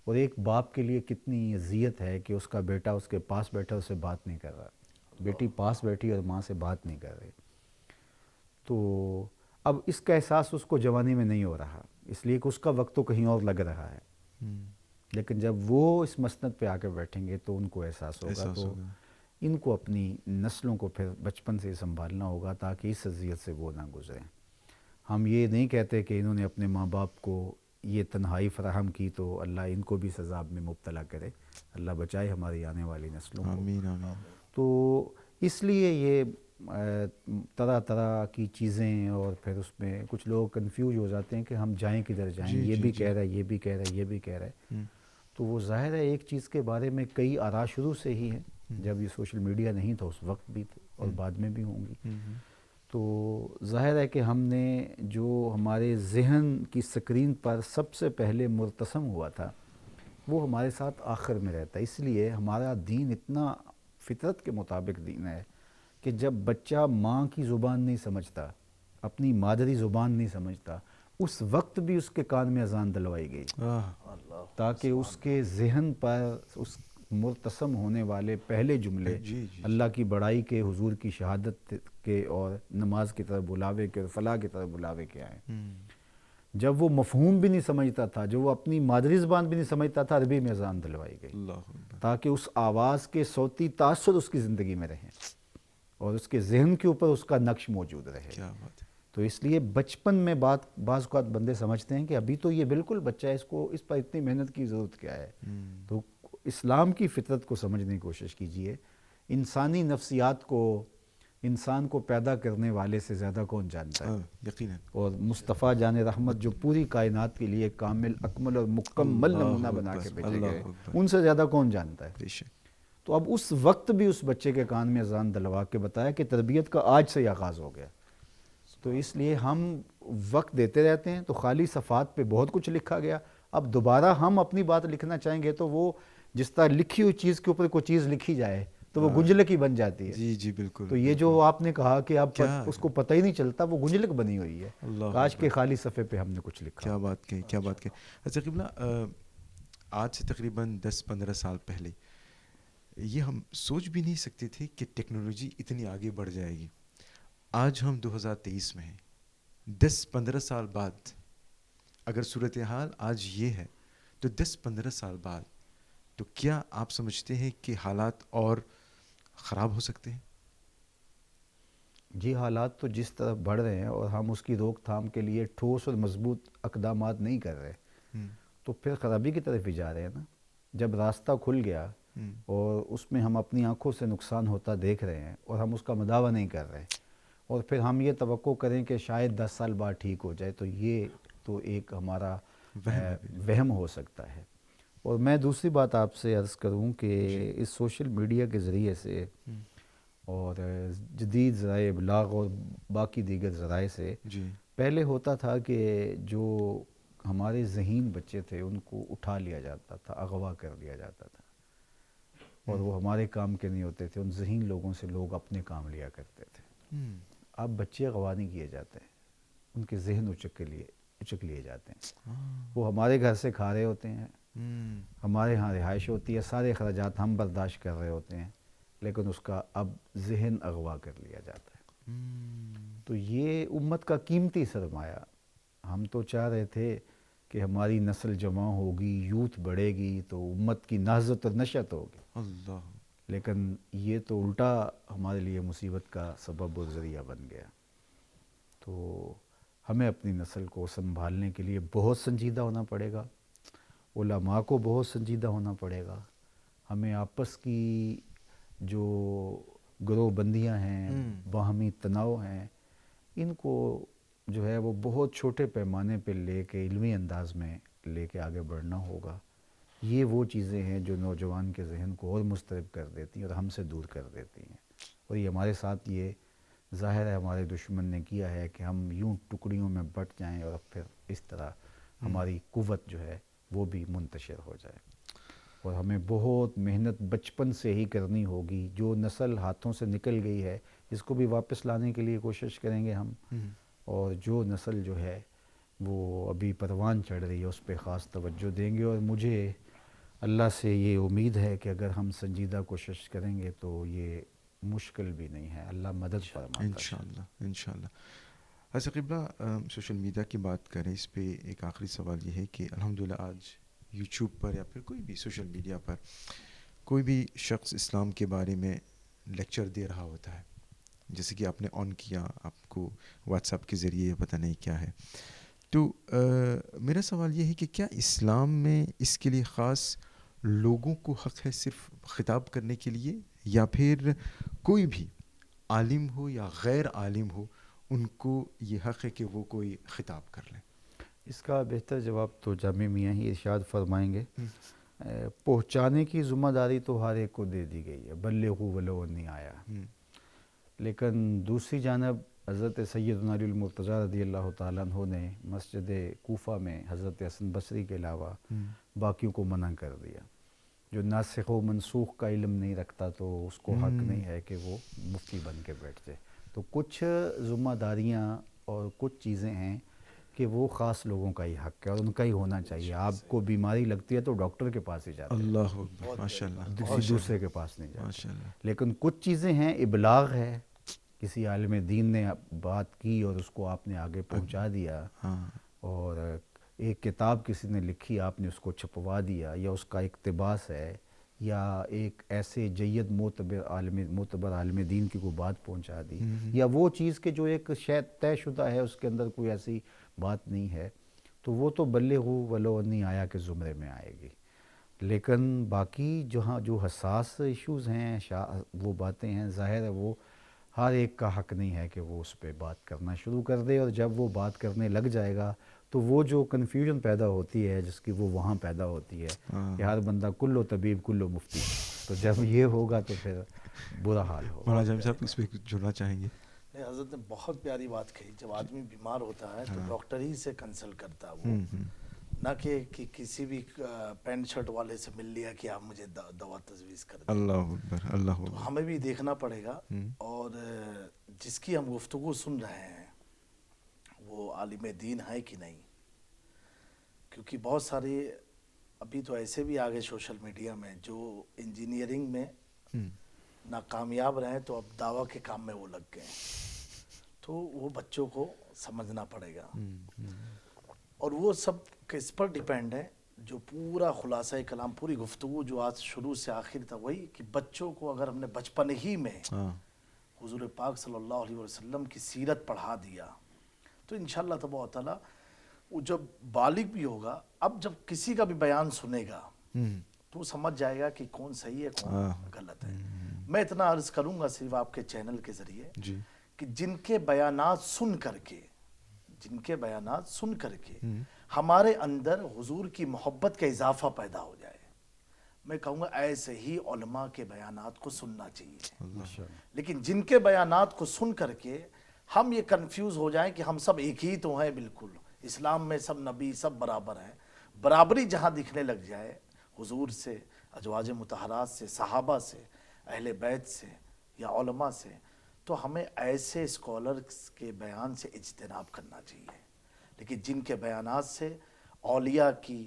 اور ایک باپ کے لیے کتنی اذیت ہے کہ اس کا بیٹا اس کے پاس بیٹھا، اس سے بات نہیں کر رہا، بیٹی پاس بیٹھی اور ماں سے بات نہیں کر رہی. تو اب اس کا احساس اس کو جوانی میں نہیں ہو رہا، اس لیے کہ اس کا وقت تو کہیں اور لگ رہا ہے. لیکن جب وہ اس مسند پہ آ کے بیٹھیں گے تو ان کو احساس ہوگا. تو ان کو اپنی نسلوں کو پھر بچپن سے سنبھالنا ہوگا تاکہ اس اذیت سے وہ نہ گزریں. ہم یہ نہیں کہتے کہ انہوں نے اپنے ماں باپ کو یہ تنہائی فراہم کی تو اللہ ان کو بھی سزا میں مبتلا کرے. اللہ بچائے ہماری آنے والی نسلوں کو. آمین آمین. تو اس لیے یہ طرح طرح کی چیزیں، اور پھر اس میں کچھ لوگ کنفیوز ہو جاتے ہیں کہ ہم جائیں کدھر جائیں. یہ بھی کہہ رہا ہے، یہ بھی کہہ رہا ہے، یہ بھی کہہ رہا ہے. تو وہ ظاہر ہے ایک چیز کے بارے میں کئی آراء شروع سے ہی ہیں. جب یہ سوشل میڈیا نہیں تھا اس وقت بھی تھے اور بعد میں بھی ہوں گی. تو ظاہر ہے کہ ہم نے جو ہمارے ذہن کی سکرین پر سب سے پہلے مرتسم ہوا تھا وہ ہمارے ساتھ آخر میں رہتا ہے. اس لیے ہمارا دین اتنا فطرت کے مطابق دین ہے کہ جب بچہ ماں کی زبان نہیں سمجھتا، اپنی مادری زبان نہیں سمجھتا، اس وقت بھی اس کے کان میں اذان دلوائی گئی تاکہ اس کے ذہن پر اس مرتسم ہونے والے پہلے جملے اللہ کی بڑائی کے، حضور کی شہادت کے اور نماز کی طرف بلاوے کے اور فلاح کی طرف بلاوے کے آئیں. جب وہ مفہوم بھی نہیں سمجھتا تھا، جو وہ اپنی مادری زبان بھی نہیں سمجھتا تھا، عربی میں اذان دلوائی گئی تاکہ اس آواز کے صوتی تاثر اس کی زندگی میں رہیں اور اس کے ذہن کے اوپر اس کا نقش موجود رہے. تو اس لیے بچپن میں بعض اوقات بندے سمجھتے ہیں کہ ابھی تو یہ بالکل بچہ ہے، اس پر اتنی محنت کی ضرورت کیا ہے. تو اسلام کی فطرت کو سمجھنے کی کوشش کیجئے. انسانی نفسیات کو، انسان کو پیدا کرنے والے سے زیادہ کون جانتا ہے؟ یقیناً. اور مصطفیٰ جان رحمت جو پوری کائنات کے لیے کامل، اکمل اور مکمل نمونہ بنا کے بھیجے گئے، ان سے زیادہ کون جانتا ہے؟ تو اب اس وقت بھی اس بچے کے کان میں اذان دلوا کے بتایا کہ تربیت کا آج سے آغاز ہو گیا. تو اس لیے ہم وقت دیتے رہتے ہیں. تو خالی صفحات پہ بہت کچھ لکھا گیا، اب دوبارہ ہم اپنی بات لکھنا چاہیں گے تو وہ جس طرح لکھی ہوئی چیز کے اوپر کوئی چیز لکھی جائے تو وہ گنجلک ہی بن جاتی ہے. جی جی بالکل. تو یہ جو آپ نے کہا کہ اب کیا اس کو پتہ ہی نہیں چلتا، وہ گنجلک بنی ہوئی ہے. اللہ کاش کے خالی صفحے پہ ہم نے کچھ لکھا. کیا بات کہی، کیا بات کہی. اچھا قبلہ، آج سے تقریباً 10-15 سال پہلے یہ ہم سوچ بھی نہیں سکتے تھے کہ ٹیکنالوجی اتنی آگے بڑھ جائے گی. آج ہم 2023 میں ہیں. 10-15 سال بعد اگر صورتحال آج یہ ہے تو 10-15 سال بعد تو کیا آپ سمجھتے ہیں کہ حالات اور خراب ہو سکتے ہیں؟ جی، حالات تو جس طرف بڑھ رہے ہیں اور ہم اس کی روک تھام کے لیے ٹھوس اور مضبوط اقدامات نہیں کر رہے تو پھر خرابی کی طرف ہی جا رہے ہیں نا. جب راستہ کھل گیا اور اس میں ہم اپنی آنکھوں سے نقصان ہوتا دیکھ رہے ہیں اور ہم اس کا مداوع نہیں کر رہے، اور پھر ہم یہ توقع کریں کہ شاید 10 سال بعد ٹھیک ہو جائے، تو یہ تو ایک ہمارا وہم ہو سکتا ہے. اور میں دوسری بات آپ سے عرض کروں کہ اس سوشل میڈیا کے ذریعے سے اور جدید ذرائع ابلاغ اور باقی دیگر ذرائع سے پہلے ہوتا تھا کہ جو ہمارے ذہین بچے تھے ان کو اٹھا لیا جاتا تھا، اغوا کر لیا جاتا تھا، اور وہ ہمارے کام کے نہیں ہوتے تھے. ان ذہین لوگوں سے لوگ اپنے کام لیا کرتے تھے. اب بچے اغوا نہیں کیے جاتے ہیں، ان کے ذہن اچک لیے جاتے ہیں. وہ ہمارے گھر سے کھا رہے ہوتے ہیں، ہمارے ہاں رہائش ہوتی ہے، سارے اخراجات ہم برداشت کر رہے ہوتے ہیں، لیکن اس کا اب ذہن اغوا کر لیا جاتا ہے. تو یہ امت کا قیمتی سرمایہ، ہم تو چاہ رہے تھے کہ ہماری نسل جمع ہوگی، یوتھ بڑھے گی تو امت کی نہضت اور نشت ہوگی. اللہ. لیکن یہ تو الٹا ہمارے لیے مصیبت کا سبب اور ذریعہ بن گیا. تو ہمیں اپنی نسل کو سنبھالنے کے لیے بہت سنجیدہ ہونا پڑے گا، علماء کو بہت سنجیدہ ہونا پڑے گا. ہمیں آپس کی جو گروہ بندیاں ہیں، باہمی تناؤ ہیں، ان کو جو ہے وہ بہت چھوٹے پیمانے پہ لے کے علمی انداز میں لے کے آگے بڑھنا ہوگا. یہ وہ چیزیں ہیں جو نوجوان کے ذہن کو اور مضطرب کر دیتی ہیں اور ہم سے دور کر دیتی ہیں. اور یہ ہمارے ساتھ یہ ظاہر ہے ہمارے دشمن نے کیا ہے کہ ہم یوں ٹکڑیوں میں بٹ جائیں اور پھر اس طرح ہماری قوت جو ہے وہ بھی منتشر ہو جائے. اور ہمیں بہت محنت بچپن سے ہی کرنی ہوگی. جو نسل ہاتھوں سے نکل گئی ہے اس کو بھی واپس لانے کے لیے کوشش کریں گے ہم، اور جو نسل جو ہے وہ ابھی پروان چڑھ رہی ہے اس پہ خاص توجہ دیں گے. اور مجھے اللہ سے یہ امید ہے کہ اگر ہم سنجیدہ کوشش کریں گے تو یہ مشکل بھی نہیں ہے. اللہ مدد فرماتا ہے انشاءاللہ انشاءاللہ. اچھا قبلہ، سوشل میڈیا کی بات کریں، اس پہ ایک آخری سوال یہ ہے کہ الحمدللہ آج یوٹیوب پر یا پھر کوئی بھی سوشل میڈیا پر کوئی بھی شخص اسلام کے بارے میں لیکچر دے رہا ہوتا ہے، جیسے کہ آپ نے آن کیا، آپ کو واٹس ایپ کے ذریعے پتہ نہیں کیا ہے، تو میرا سوال یہ ہے کہ کیا اسلام میں اس کے لیے خاص لوگوں کو حق ہے صرف خطاب کرنے کے لیے، یا پھر کوئی بھی عالم ہو یا غیر عالم ہو ان کو یہ حق ہے کہ وہ کوئی خطاب کر لیں؟ اس کا بہتر جواب تو جامع میاں ہی ارشاد فرمائیں گے. پہنچانے کی ذمہ داری تو ہر ایک کو دے دی گئی ہے، بلغوا ولو انی آیا. لیکن دوسری جانب حضرت سیدنا علی المرتضیٰ رضی اللہ تعالیٰ عنہ نے مسجد کوفہ میں حضرت حسن بصری کے علاوہ باقیوں کو منع کر دیا. جو ناسخ و منسوخ کا علم نہیں رکھتا تو اس کو حق نہیں ہے کہ وہ مفتی بن کے بیٹھ جائے. تو کچھ ذمہ داریاں اور کچھ چیزیں ہیں کہ وہ خاص لوگوں کا ہی حق ہے اور ان کا ہی ہونا چاہیے. آپ کو بیماری لگتی ہے تو ڈاکٹر کے پاس ہی جاتے ہیں، اللہ اکبر، ماشاءاللہ، کسی دوسرے کے پاس نہیں جاتے. ماشاءاللہ. لیکن کچھ چیزیں ہیں، ابلاغ ہے، کسی عالم دین نے بات کی اور اس کو آپ نے آگے پہنچا دیا، اور ایک کتاب کسی نے لکھی آپ نے اس کو چھپوا دیا، یا اس کا اقتباس ہے، یا ایک ایسے جید معتبر عالم دین کی کوئی بات پہنچا دی، یا وہ چیز کہ جو ایک شاید طے شدہ ہے اس کے اندر کوئی ایسی بات نہیں ہے، تو وہ تو بلغوا ولو انی آیا کے زمرے میں آئے گی. لیکن باقی جہاں جو حساس ایشوز ہیں، وہ باتیں ہیں، ظاہر ہے وہ ہر ایک کا حق نہیں ہے کہ وہ اس پہ بات کرنا شروع کر دے. اور جب وہ بات کرنے لگ جائے گا تو وہ جو کنفیوژن پیدا ہوتی ہے جس کی وہ وہاں پیدا ہوتی ہے کہ ہر بندہ کلو طبیب کلو مفتی، تو جب یہ ہوگا تو پھر برا حال ہوگا. مولانا جامی صاحب اس پہ جڑنا چاہیں گے؟ نہیں، حضرت نے بہت پیاری بات کہی. جب آدمی بیمار ہوتا ہے تو ڈاکٹر ہی سے کنسلٹ کرتا ہے، وہ نہ کہ کسی بھی پینٹ شرٹ والے سے مل لیا کہ آپ مجھے دوا تجویز کر دیں. اللہ اکبر اللہ تو اکبر. ہمیں بھی دیکھنا پڑے گا. اور جس کی ہم گفتگو سن رہے ہیں وہ عالم دین ہے کہ نہیں, کیونکہ بہت سارے ابھی تو ایسے بھی آگے سوشل میڈیا میں جو انجینئرنگ میں ناکامیاب رہے تو اب دعویٰ کے کام میں وہ لگ گئے ہیں. تو وہ بچوں کو سمجھنا پڑے گا, اور وہ سب کس پر ڈیپینڈ ہے. جو پورا خلاصہ کلام, پوری گفتگو جو آج شروع سے آخر تک وہی کہ بچوں کو اگر ہم نے بچپن ہی میں حضور پاک صلی اللہ علیہ وسلم کی سیرت پڑھا دیا تو انشاءاللہ تبارک و تعالیٰ وہ جب بالغ بھی ہوگا, اب جب کسی کا بھی بیان سنے گا تو وہ سمجھ جائے گا کہ کون صحیح ہے کون غلط ہے. میں اتنا عرض کروں گا صرف آپ کے چینل کے ذریعے کہ جن کے بیانات سن کر کے ہمارے اندر حضور کی محبت کا اضافہ پیدا ہو جائے, میں کہوں گا ایسے ہی علماء کے بیانات کو سننا چاہیے. لیکن جن کے بیانات کو سن کر کے ہم یہ کنفیوز ہو جائیں کہ ہم سب ایک ہی تو ہیں, بالکل اسلام میں سب نبی سب برابر ہیں, برابری جہاں دکھنے لگ جائے حضور سے, ازواج مطہرات سے, صحابہ سے, اہل بیت سے یا علماء سے, تو ہمیں ایسے اسکالرز کے بیان سے اجتناب کرنا چاہیے. لیکن جن کے بیانات سے اولیاء کی,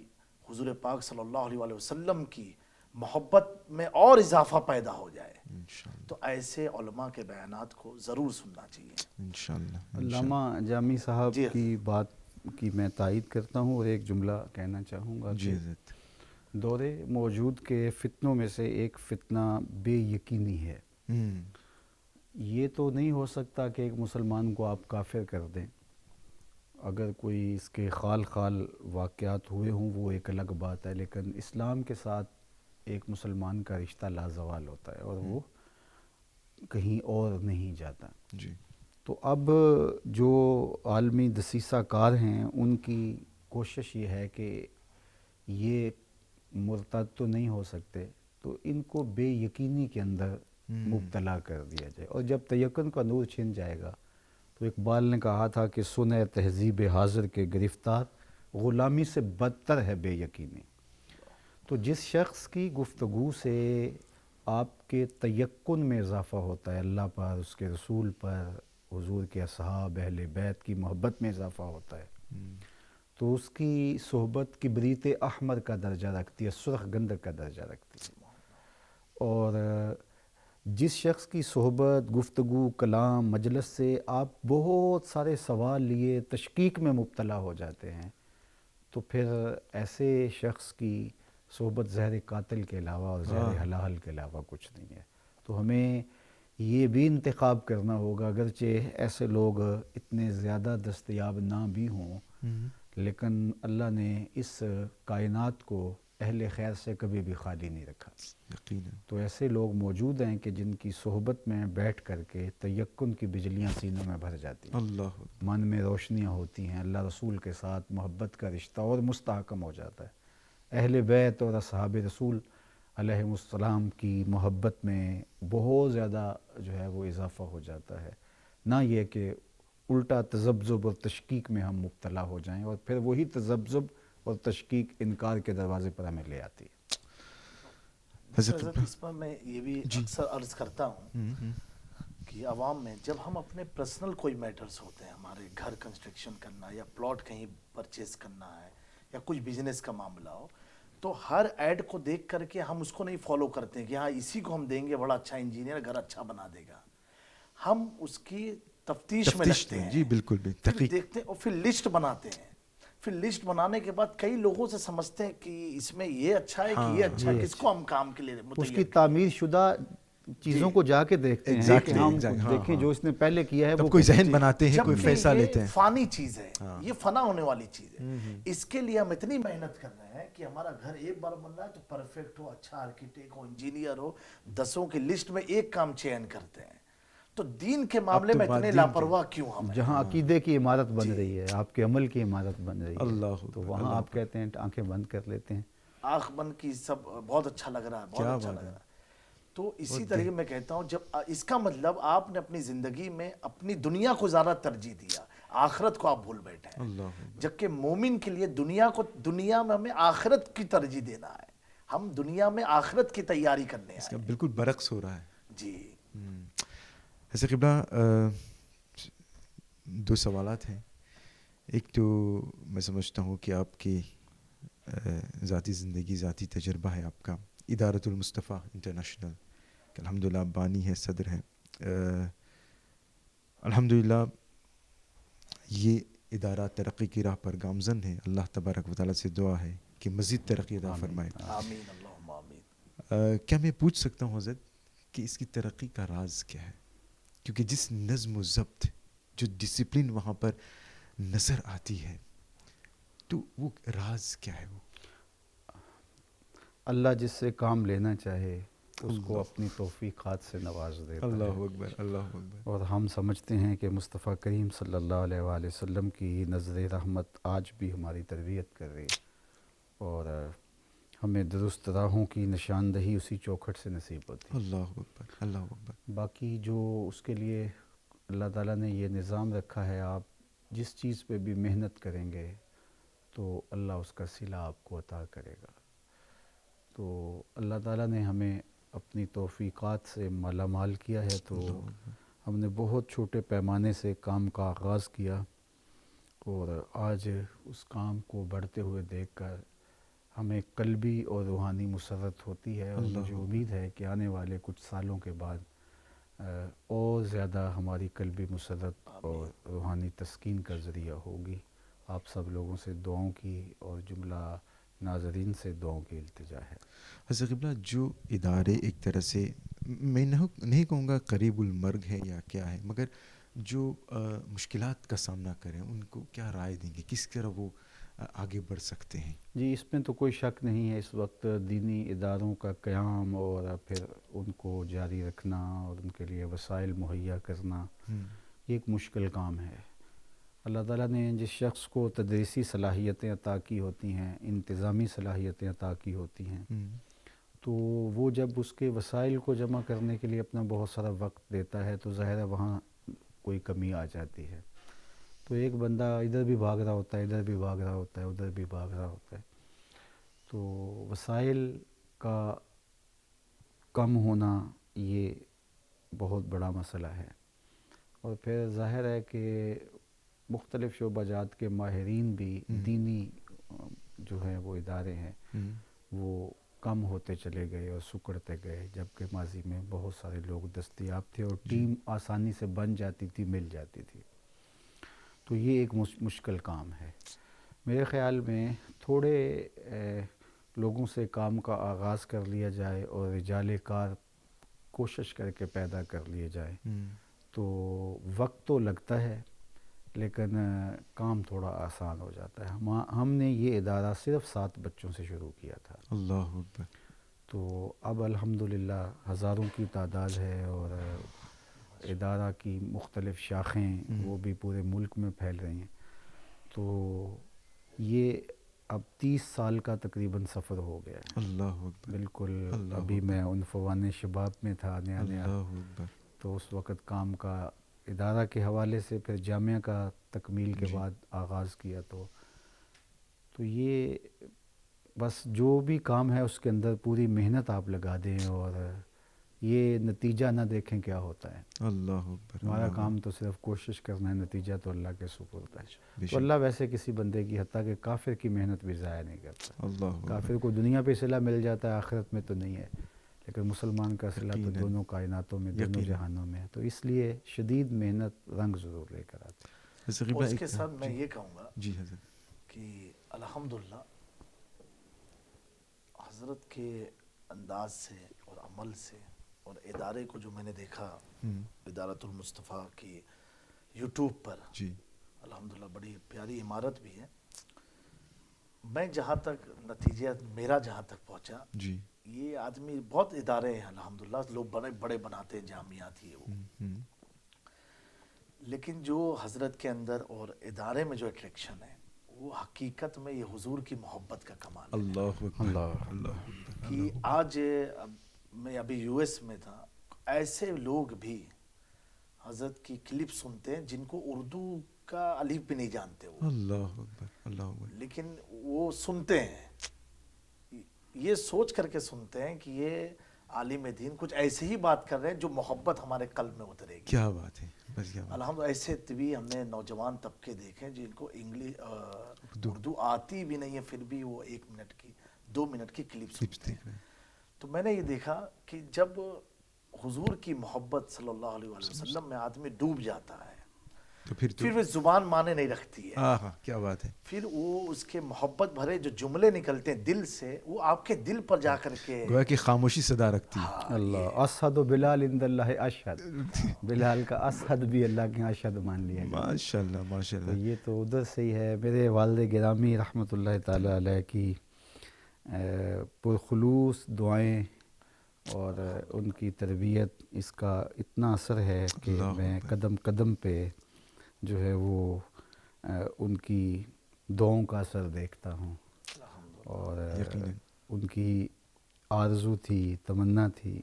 حضور پاک صلی اللہ علیہ وسلم کی محبت میں اور اضافہ پیدا ہو جائے تو ایسے علماء کے بیانات کو ضرور سننا چاہیے انشاءاللہ. علامہ جامی صاحب کی بات کی میں تائید کرتا ہوں اور ایک جملہ کہنا چاہوں گا کہ دور موجود کے فتنوں میں سے ایک فتنہ بے یقینی ہے. یہ تو نہیں ہو سکتا کہ ایک مسلمان کو آپ کافر کر دیں, اگر کوئی اس کے خال واقعات ہوئے ہوں وہ ایک الگ بات ہے, لیکن اسلام کے ساتھ ایک مسلمان کا رشتہ لازوال ہوتا ہے اور وہ کہیں اور نہیں جاتا. تو اب جو عالمی دسیسہ کار ہیں ان کی کوشش یہ ہے کہ یہ مرتد تو نہیں ہو سکتے, تو ان کو بے یقینی کے اندر مبتلا کر دیا جائے, اور جب تیقن کا نور چھن جائے گا تو اقبال نے کہا تھا کہ سنے تہذیب حاضر کے گرفتار, غلامی سے بدتر ہے بے یقینی. تو جس شخص کی گفتگو سے آپ کے تیقن میں اضافہ ہوتا ہے, اللہ پر, اس کے رسول پر, حضور کے اصحاب اہل بیت کی محبت میں اضافہ ہوتا ہے, تو اس کی صحبت کبریت احمر کا درجہ رکھتی ہے, سرخ گندک کا درجہ رکھتی ہے. اور جس شخص کی صحبت, گفتگو, کلام, مجلس سے آپ بہت سارے سوال لیے تشکیک میں مبتلا ہو جاتے ہیں, تو پھر ایسے شخص کی صحبت زہر قاتل کے علاوہ اور زہر حلال کے علاوہ کچھ نہیں ہے. تو ہمیں یہ بھی انتخاب کرنا ہوگا, اگرچہ ایسے لوگ اتنے زیادہ دستیاب نہ بھی ہوں, لیکن اللہ نے اس کائنات کو اہل خیر سے کبھی بھی خالی نہیں رکھا. تو ایسے لوگ موجود ہیں کہ جن کی صحبت میں بیٹھ کر کے تیقن کی بجلیاں سینوں میں بھر جاتی ہیں, من میں روشنیاں ہوتی ہیں, اللہ رسول کے ساتھ محبت کا رشتہ اور مستحکم ہو جاتا ہے. اہل بیت اور اصحاب رسول علیہ السلام کی محبت میں بہت زیادہ جو ہے وہ اضافہ ہو جاتا ہے, نہ یہ کہ الٹا تذبذب اور تشکیک میں ہم مبتلا ہو جائیں اور پھر وہی تذبذب اور تشکیک انکار کے دروازے پر ہمیں لے آتی ہے. حضرت اس پر میں یہ بھی اکثر عرض کرتا ہوں کہ عوام میں جب ہم اپنے پرسنل کوئی میٹرز ہوتے ہیں, ہمارے گھر کنسٹرکشن کرنا یا پلاٹ کہیں پرچیز کرنا ہے یا کچھ بزنس کا معاملہ ہو, تو ہر ایڈ کو دیکھ کر کے ہم اس کو نہیں فالو کرتے ہیں کہ ہاں اسی کو ہم دیں گے, بڑا اچھا انجینئر, گھر اچھا بنا دے گا. ہم اس کی تفتیش میں لگتے ہیں, جی بالکل پھر دیکھتے ہیں اور پھر لسٹ بناتے ہیں. پھر لسٹ بنانے کے بعد کئی لوگوں سے سمجھتے ہیں کہ اس میں یہ اچھا ہے کہ یہ اچھا ہے, کس کو ہم کام کے لیے اس کی تعمیر شدہ چیزوں کو جا کے دیکھتے ہیں کہ ہم دیکھیں جو اس نے پہلے کیا ہے وہ کوئی ذہن بناتے ہیں, کوئی فیصلہ لیتے ہیں. فانی چیز ہے, یہ فنا ہونے والی چیز ہے. اس کے لیے ہم اتنی محنت کر رہے ہیں کہ ہمارا گھر ایک بار بن رہا ہے تو پرفیکٹ ہو, اچھا آرکیٹیکٹ ہو, انجینئر ہو, 10 کی لسٹ میں ایک کام چین کرتے ہیں. تو دین کے معاملے میں اتنے لاپرواہ کیوں ہم؟ جہاں عقیدے کی عمارت بن رہی ہے, آپ کے عمل کی عمارت بن رہی ہے, تو وہاں آپ کہتے ہیں آنکھیں بند کر لیتے ہیں. آنکھ بند کی سب بہت اچھا لگ رہا ہے, بہت اچھا لگ رہا ہے. تو اسی طریقے میں کہتا ہوں, جب اس کا مطلب آپ نے اپنی زندگی میں اپنی دنیا کو زیادہ ترجیح دیا, آخرت کو آپ بھول بیٹھے ہیں، اللہ اکبر، جبکہ مومن کے لیے دنیا میں ہمیں آخرت کی ترجیح دینا ہے، ہم دنیا میں آخرت کی تیاری کرنے اس آئے کا ہیں۔ بالکل برعکس ہو رہا ہے۔ جی حضرت قبلہ دو سوالات ہیں۔ ایک تو میں سمجھتا ہوں کہ آپ کی ذاتی زندگی، ذاتی تجربہ ہے آپ کا، ادارۃ المصطفیٰ انٹرنیشنل کہ الحمدللہ بانی ہے، صدر ہے، الحمدللہ یہ ادارہ ترقی کی راہ پر گامزن ہے۔ اللہ تبارک و تعالیٰ سے دعا ہے کہ مزید ترقی عطا فرمائے۔ آمین، اللہم آمین۔ کیا میں پوچھ سکتا ہوں حضرت کہ اس کی ترقی کا راز کیا ہے؟ کیونکہ جس نظم و ضبط، جو ڈسپلن وہاں پر نظر آتی ہے، تو وہ راز کیا ہے؟ وہ اللہ جس سے کام لینا چاہے اس کو اپنی توفیقات سے نواز دیتا ہے۔ اللہ اکبر، اللہ اکبر۔ اور ہم سمجھتے ہیں کہ مصطفیٰ کریم صلی اللہ علیہ وآلہ وسلم کی نظر رحمت آج بھی ہماری تربیت کر رہی ہے، اور ہمیں درست راہوں کی نشاندہی اسی چوکھٹ سے نصیب ہوتی ہے۔ اللہ اکبر، اللہ اکبر۔ باقی جو اس کے لیے اللہ تعالیٰ نے یہ نظام رکھا ہے، آپ جس چیز پہ بھی محنت کریں گے تو اللہ اس کا صلہ آپ کو عطا کرے گا۔ تو اللہ تعالیٰ نے ہمیں اپنی توفیقات سے مالا مال کیا ہے، تو ہم نے بہت چھوٹے پیمانے سے کام کا آغاز کیا، اور آج اس کام کو بڑھتے ہوئے دیکھ کر ہمیں قلبی اور روحانی مسرت ہوتی ہے، اور مجھے امید ہے کہ آنے والے کچھ سالوں کے بعد اور زیادہ ہماری قلبی مسرت اور روحانی تسکین کا ذریعہ ہوگی۔ آپ سب لوگوں سے دعاؤں کی اور جملہ ناظرین سے دعاؤں کی التجا ہے۔ حضرت قبلہ جو ادارے ایک طرح سے میں نہیں کہوں گا قریب المرگ ہے یا کیا ہے، مگر جو مشکلات کا سامنا کریں ان کو کیا رائے دیں گے، کس طرح وہ آگے بڑھ سکتے ہیں؟ جی، اس میں تو کوئی شک نہیں ہے، اس وقت دینی اداروں کا قیام اور پھر ان کو جاری رکھنا اور ان کے لیے وسائل مہیا کرنا یہ ایک مشکل کام ہے۔ اللہ تعالیٰ نے جس شخص کو تدریسی صلاحیتیں عطا کی ہوتی ہیں، انتظامی صلاحیتیں عطا کی ہوتی ہیں، تو وہ جب اس کے وسائل کو جمع کرنے کے لیے اپنا بہت سارا وقت دیتا ہے تو ظاہر ہے وہاں کوئی کمی آ جاتی ہے۔ تو ایک بندہ ادھر بھی بھاگ رہا ہوتا ہے، ادھر بھی بھاگ رہا ہوتا ہے، ادھر بھی بھاگ رہا ہوتا ہے، تو وسائل کا کم ہونا یہ بہت بڑا مسئلہ ہے۔ اور پھر ظاہر ہے کہ مختلف شعبہ جات کے ماہرین بھی دینی جو ہے وہ ادارے ہیں وہ کم ہوتے چلے گئے اور سکڑتے گئے، جبکہ ماضی میں بہت سارے لوگ دستیاب تھے اور ٹیم آسانی سے بن جاتی تھی، مل جاتی تھی۔ تو یہ ایک مشکل کام ہے۔ میرے خیال میں تھوڑے لوگوں سے کام کا آغاز کر لیا جائے اور رجال کار کوشش کر کے پیدا کر لیے جائے تو وقت تو لگتا ہے لیکن کام تھوڑا آسان ہو جاتا ہے۔ ہم نے یہ ادارہ صرف 7 بچوں سے شروع کیا تھا، اللہ اکبر۔ تو اب الحمدللہ ہزاروں کی تعداد ہے، اور ادارہ کی مختلف شاخیں وہ بھی پورے ملک میں پھیل رہی ہیں۔ تو یہ اب 30 سال کا تقریباً سفر ہو گیا ہے۔ اللہ اکبر، بالکل، اللہ ابھی میں عنفوان شباب میں تھا نیا اللہ اکبر۔ تو اس وقت کام کا ادارہ کے حوالے سے پھر جامعہ کا تکمیل کے بعد آغاز کیا، تو یہ بس جو بھی کام ہے اس کے اندر پوری محنت آپ لگا دیں اور یہ نتیجہ نہ دیکھیں کیا ہوتا ہے۔ اللہ اکبر۔ ہمارا کام تو صرف کوشش کرنا ہے، نتیجہ تو اللہ کے سپرد ہے۔ تو اللہ اللہ ویسے کسی بندے کی حتیٰ کہ کافر کی محنت بھی ضائع نہیں کرتا۔ اللہ کافر کو دنیا پہ صلہ مل جاتا ہے، آخرت میں تو نہیں ہے، لیکن مسلمان کا صلہ تو دونوں کائناتوں میں، دونوں جہانوں میں ہے، تو اس لیے شدید محنت رنگ ضرور لے کر آتی ہے۔ اور اس کے ساتھ میں یہ کہوں گا جی حضرت کہ الحمدللہ حضرت کے انداز سے اور عمل سے اور ادارے کو جو میں نے دیکھا ادارۃ المصطفیٰ کی یوٹیوب پر، جی الحمدللہ بڑی پیاری عمارت بھی ہے۔ میں جہاں تک نتیجہ میرا جہاں تک پہنچا، جی یہ آدمی بہت ادارے ہیں الحمدللہ، لوگ بڑے بڑے بناتے ہیں، جامعات ہی وہ، لیکن جو حضرت کے اندر اور ادارے میں جو اٹریکشن ہے وہ حقیقت میں یہ حضور کی محبت کا کمال ہے۔ اللہ اکبر، اللہ اکبر۔ کہ آج میں ابھی یو ایس میں تھا، ایسے لوگ بھی حضرت کی کلپ سنتے ہیں جن کو اردو کا الف بھی نہیں جانتے وہ، اللہ اکبر اللہ اکبر. لیکن وہ سنتے ہیں، یہ سوچ کر کے سنتے ہیں کہ یہ عالم دین کچھ ایسے ہی بات کر رہے ہیں جو محبت ہمارے قلب میں اترے گی. کیا بات ہے، بس کیا بات. الحمد ایسے طبی ہم نے نوجوان طبقے دیکھے جن کو انگلش اردو آتی بھی نہیں ہے، پھر بھی وہ 1 منٹ کی 2 منٹ کی کلپ سنتے دیکھ رہے ہیں. تو میں نے یہ دیکھا کہ جب حضور کی محبت صلی اللہ علیہ وآلہ وسلم میں آدمی ڈوب جاتا ہے تو پھر وہ زبان مانے نہیں رکھتی ہے. آہا کیا بات ہے. پھر وہ اس کے محبت بھرے جو جملے نکلتے ہیں دل سے، وہ آپ کے دل پر جا کر کے گویا کہ خاموشی صدا رکھتی ہے. اللہ اسحد و بلال عند اللہ اشہد، بلال کا اسحد بھی اللہ کے اشہد مان لیا گیا. ماشاء اللہ ماشاء تو اللہ. یہ تو ادھر سے ہی ہے. میرے والد گرامی رحمۃ اللہ تعالی علیہ کی پرخلوص دعائیں اور ان کی تربیت، اس کا اتنا اثر ہے کہ میں قدم قدم پہ جو ہے وہ ان کی دعاؤں کا اثر دیکھتا ہوں. اور ان کی آرزو تھی، تمنا تھی،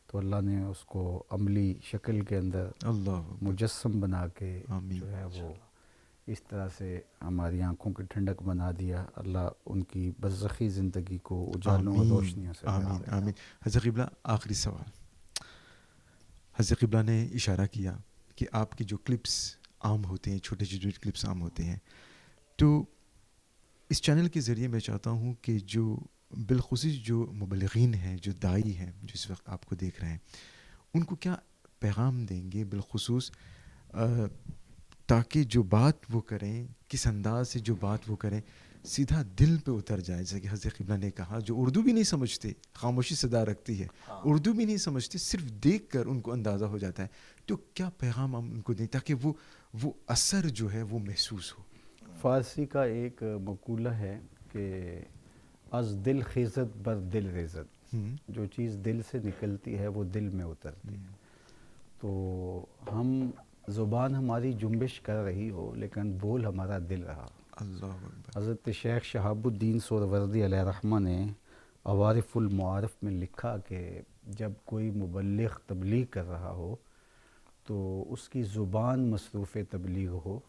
تو اللہ نے اس کو عملی شکل کے اندر اللہ مجسم بنا کے آمین. جو ہے وہ اس طرح سے ہماری آنکھوں کی ٹھنڈک بنا دیا. اللہ ان کی برزخی زندگی کو اجالوں اور روشنیوں سے بھر آمین دے. آمین. حضرت قبلہ آخری سوال. حضرت قبلہ نے اشارہ کیا کہ آپ کی جو کلپس عام ہوتے ہیں، چھوٹے چھوٹے کلپس عام ہوتے ہیں، تو اس چینل کے ذریعے میں چاہتا ہوں کہ جو بالخصوص جو مبلغین ہیں، جو داعی ہیں، جو اس وقت آپ کو دیکھ رہے ہیں، ان کو کیا پیغام دیں گے بالخصوص تاکہ جو بات وہ کریں، کس انداز سے جو بات وہ کریں سیدھا دل پہ اتر جائے. جیسے کہ حضرت قبلہ نے کہا، جو اردو بھی نہیں سمجھتے، خاموشی صدا رکھتی ہے، اردو بھی نہیں سمجھتے، صرف دیکھ کر ان کو اندازہ ہو جاتا ہے. تو کیا پیغام ہم ان کو دیں تاکہ وہ اثر جو ہے وہ محسوس ہو. فارسی کا ایک مقولہ ہے کہ از دل خیزت بر دل ریزت، جو چیز دل سے نکلتی ہے وہ دل میں اترتی ہے. تو ہم زبان ہماری جنبش کر رہی ہو لیکن بول ہمارا دل رہا. اللہ اکبر. حضرت شیخ شہاب الدین سہروردی علیہ رحمہ نے عوارف المعارف میں لکھا کہ جب کوئی مبلغ تبلیغ کر رہا ہو تو اس کی زبان مصروف تبلیغ ہو،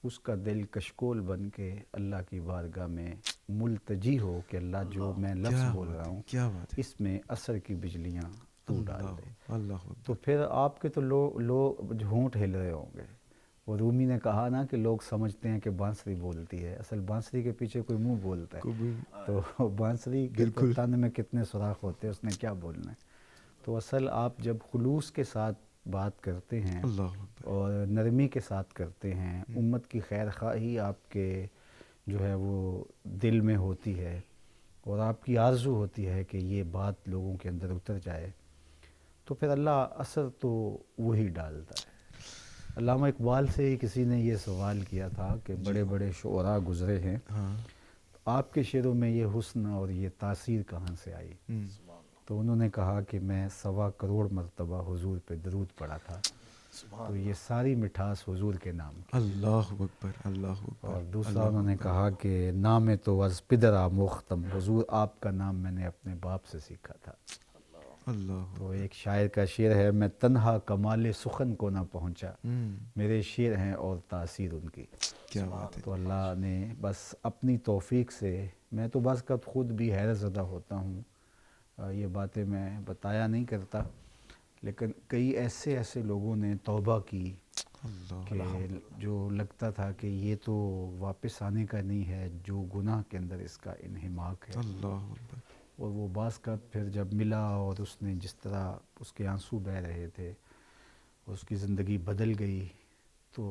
اس کا دل کشکول بن کے اللہ کی بارگاہ میں ملتجی ہو کہ اللہ جو میں لفظ بول رہا ہوں کیا بات ہے. اس میں اثر کی بجلیاں تو ڈال دے. اللہ تو پھر آپ کے تو لوگ ہونٹ ہل رہے ہوں گے. وہ رومی نے کہا نا کہ لوگ سمجھتے ہیں کہ بانسری بولتی ہے، اصل بانسری کے پیچھے کوئی منہ بولتا ہے. تو بانسری کے تن میں کتنے سوراخ ہوتے ہیں، اس نے کیا بولنا ہے. تو اصل آپ جب خلوص کے ساتھ بات کرتے ہیں اور نرمی کے ساتھ کرتے ہیں، امت کی خیر خواہی آپ کے جو ہے وہ دل میں ہوتی ہے اور آپ کی آرزو ہوتی ہے کہ یہ بات لوگوں کے اندر اتر جائے، تو پھر اللہ اثر تو وہی ڈالتا ہے. علامہ اقبال سے ہی کسی نے یہ سوال کیا تھا کہ بڑے بڑے شعراء گزرے ہیں، آپ کے شعروں میں یہ حسن اور یہ تاثیر کہاں سے آئی؟ تو انہوں نے کہا کہ میں 1.25 کروڑ مرتبہ حضور پہ درود پڑھا تھا، تو یہ ساری مٹھاس حضور کے نام کی. اللہ اکبر اللہ اکبر. اور دوسرا انہوں نے کہا کہ نام تو از پدر آموختم، حضور آپ کا نام میں نے اپنے باپ سے سیکھا تھا. اللہ. تو ایک شاعر کا شعر ہے، میں تنہا کمال سخن کو نہ پہنچا، میرے شعر ہیں اور تاثیر ان کی. کیا بات ہے. تو اللہ نے بس اپنی توفیق سے، میں تو بعض کا خود بھی حیرت زدہ ہوتا ہوں، یہ باتیں میں بتایا نہیں کرتا، لیکن کئی ایسے لوگوں نے توبہ کی کہ جو لگتا تھا کہ یہ تو واپس آنے کا نہیں ہے، جو گناہ کے اندر اس کا انہماک ہے. اللہ. اور وہ بعض کا پھر جب ملا اور اس نے جس طرح اس کے آنسو بہہ رہے تھے، اس کی زندگی بدل گئی، تو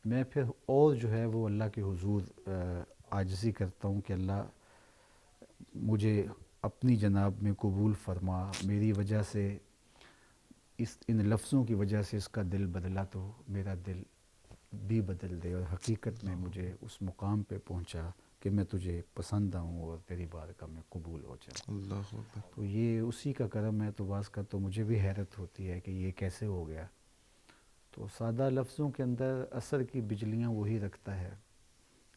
میں پھر اور جو ہے وہ اللہ کے حضور عاجزی کرتا ہوں کہ اللہ مجھے اپنی جناب میں قبول فرما. میری وجہ سے ان لفظوں کی وجہ سے اس کا دل بدلا تو میرا دل بھی بدل دے، اور حقیقت میں مجھے اس مقام پہ پہنچا کہ میں تجھے پسند آؤں اور تیری بارگاہ میں قبول ہو جاؤں. اللہ اکبر. تو یہ اسی کا کرم ہے. تو بعض کا تو مجھے بھی حیرت ہوتی ہے کہ یہ کیسے ہو گیا. تو سادہ لفظوں کے اندر اثر کی بجلیاں وہی رکھتا ہے،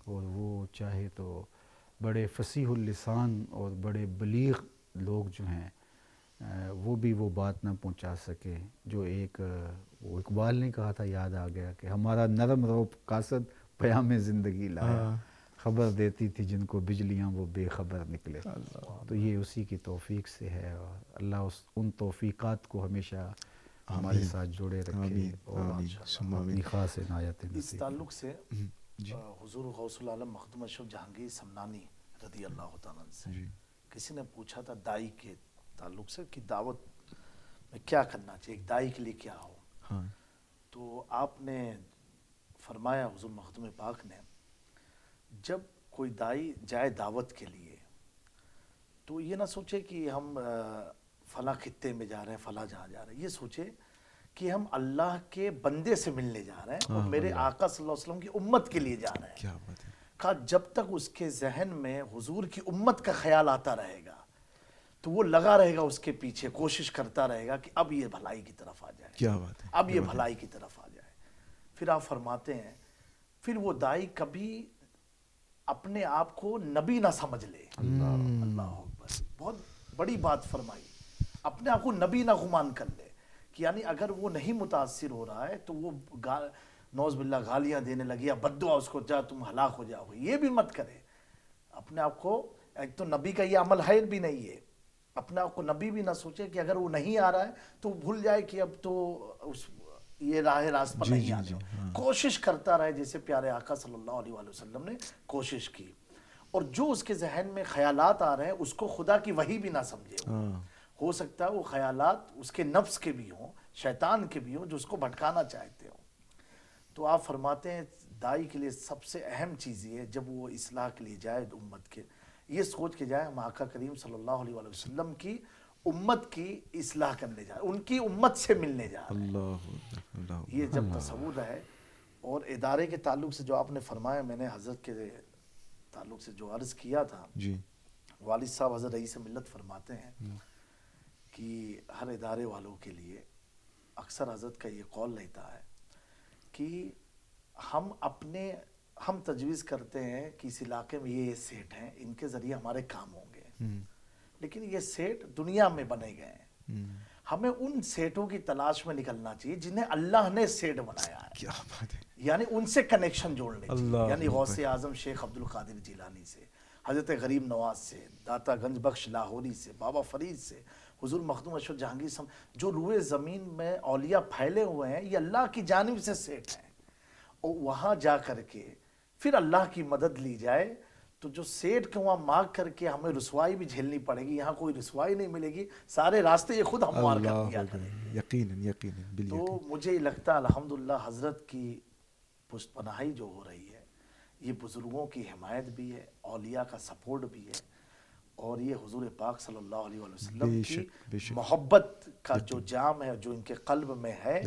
اور وہ چاہے تو بڑے فصیح اللسان اور بڑے بلیغ لوگ جو ہیں وہ بھی وہ بات نہ پہنچا سکے جو ایک وہ اقبال نے کہا تھا، یاد آ گیا کہ ہمارا نرم روپ قاصد پیام زندگی لایا، خبر دیتی تھی جن کو بجلیاں وہ بے خبر نکلے. تو یہ اسی کی توفیق سے ہے، اور اللہ ان توفیقات کو ہمیشہ ہمارے ساتھ جوڑے رکھے اور اپنی خاص عنایت اس نصیب. تعلق سے حضور غوث العالم مخدوم اشرف جہانگیر سمنانی رضی اللہ تعالیٰ عنہ سے کسی نے پوچھا تھا دائی کے تعلق سے کہ دعوت میں کیا کرنا چاہیے، ایک دائی کے لیے کیا ہو. تو آپ نے فرمایا، حضور مخدوم پاک نے، جب کوئی دائی جائے دعوت کے لیے تو یہ نہ سوچے کہ ہم فلاں خطے میں جا رہے ہیں، فلاں جہاں جا رہے ہیں. یہ سوچے کہ ہم اللہ کے بندے سے ملنے جا رہے ہیں اور میرے آقا صلی اللہ علیہ وسلم کی امت کے لیے جا رہے ہیں. کیا بات ہے. کہا جب تک اس کے ذہن میں حضور کی امت کا خیال آتا رہے گا تو وہ لگا رہے گا اس کے پیچھے، کوشش کرتا رہے گا کہ اب یہ بھلائی کی طرف آ جائے. کیا بات ہے. اب یہ بھلائی کی طرف آ جائے. پھر آپ فرماتے ہیں پھر وہ دائی کبھی اپنے آپ کو نبی نہ سمجھ لے. اللہ اکبر، بہت بڑی بات فرمائی. اپنے آپ کو نبی نہ گمان کر لے کہ یعنی اگر وہ نہیں متاثر ہو رہا ہے تو وہ نوز باللہ گالیاں دینے لگی یا بد دعا اس کو، جا تم ہلاک ہو جاؤ گے. یہ بھی مت کرے. اپنے آپ کو، ایک تو نبی کا یہ عمل ہے بھی نہیں ہے، اپنے آپ کو نبی بھی نہ سوچے کہ اگر وہ نہیں آ رہا ہے تو بھول جائے کہ اب تو یہ راست پر نہیں آنے. کوشش کرتا رہے جیسے پیارے آقا صلی اللہ علیہ وآلہ وسلم نے کوشش کی. اور جو اس کے ذہن میں خیالات آ رہے ہیں اس کو خدا کی وحی بھی نہ سمجھے. ہو سکتا ہے وہ خیالات اس کے نفس کے بھی ہوں، شیطان کے بھی ہوں، جو اس کو بھٹکانا چاہتے ہوں. تو آپ فرماتے ہیں دائی کے لیے سب سے اہم چیز یہ ہے جب وہ اصلاح کے لیے جائے امت کے، یہ سوچ کے جائے ہم آقا کریم صلی اللہ علیہ وآلہ وسلم کی امت کی اصلاح کرنے جا رہے ہیں، ان کی امت سے ملنے جا رہے ہیں. یہ جب تصور ہے. اور ادارے کے تعلق سے جو آپ نے فرمایا، میں نے حضرت کے تعلق سے جو عرض کیا تھا، والد صاحب حضرت رئیس ملت فرماتے ہیں کہ ہر ادارے والوں کے لیے اکثر حضرت کا یہ قول رہتا ہے کہ ہم تجویز کرتے ہیں کہ اس علاقے میں یہ سیٹ ہیں، ان کے ذریعے ہمارے کام ہوں گے، لیکن یہ سیٹ دنیا میں بنے گئے ہیں. ہمیں ان سیٹوں کی تلاش میں نکلنا چاہیے جنہیں اللہ نے سیٹ بنایا ہے. کیا بات ہے. یعنی ان سے کنیکشن جوڑنے چاہیے. یعنی غوث اعظم شیخ عبد القادر جیلانی سے، حضرت غریب نواز سے، داتا گنج بخش لاہوری سے، بابا فرید سے، حضور مخدوم اشرف جہانگیر جو روئے زمین میں اولیاء پھیلے ہوئے ہیں، یہ اللہ کی جانب سے سیٹ ہیں. اور وہاں جا کر کے پھر اللہ کی مدد لی جائے تو جو سیٹ کے وہاں مانگ کر کے ہمیں رسوائی بھی جھیلنی پڑے گی، یہاں کوئی رسوائی نہیں ملے گی. سارے راستے یہ خود ہموار کر دیا کریں. یقیناً. تو مجھے لگتا ہے الحمدللہ حضرت کی پشت پناہی جو ہو رہی ہے، یہ بزرگوں کی حمایت بھی ہے، اولیاء کا سپورٹ بھی ہے، اور یہ حضور پاک صلی اللہ علیہ وسلم کی محبت کا جو جام ہے جو ان کے قلب میں ہے.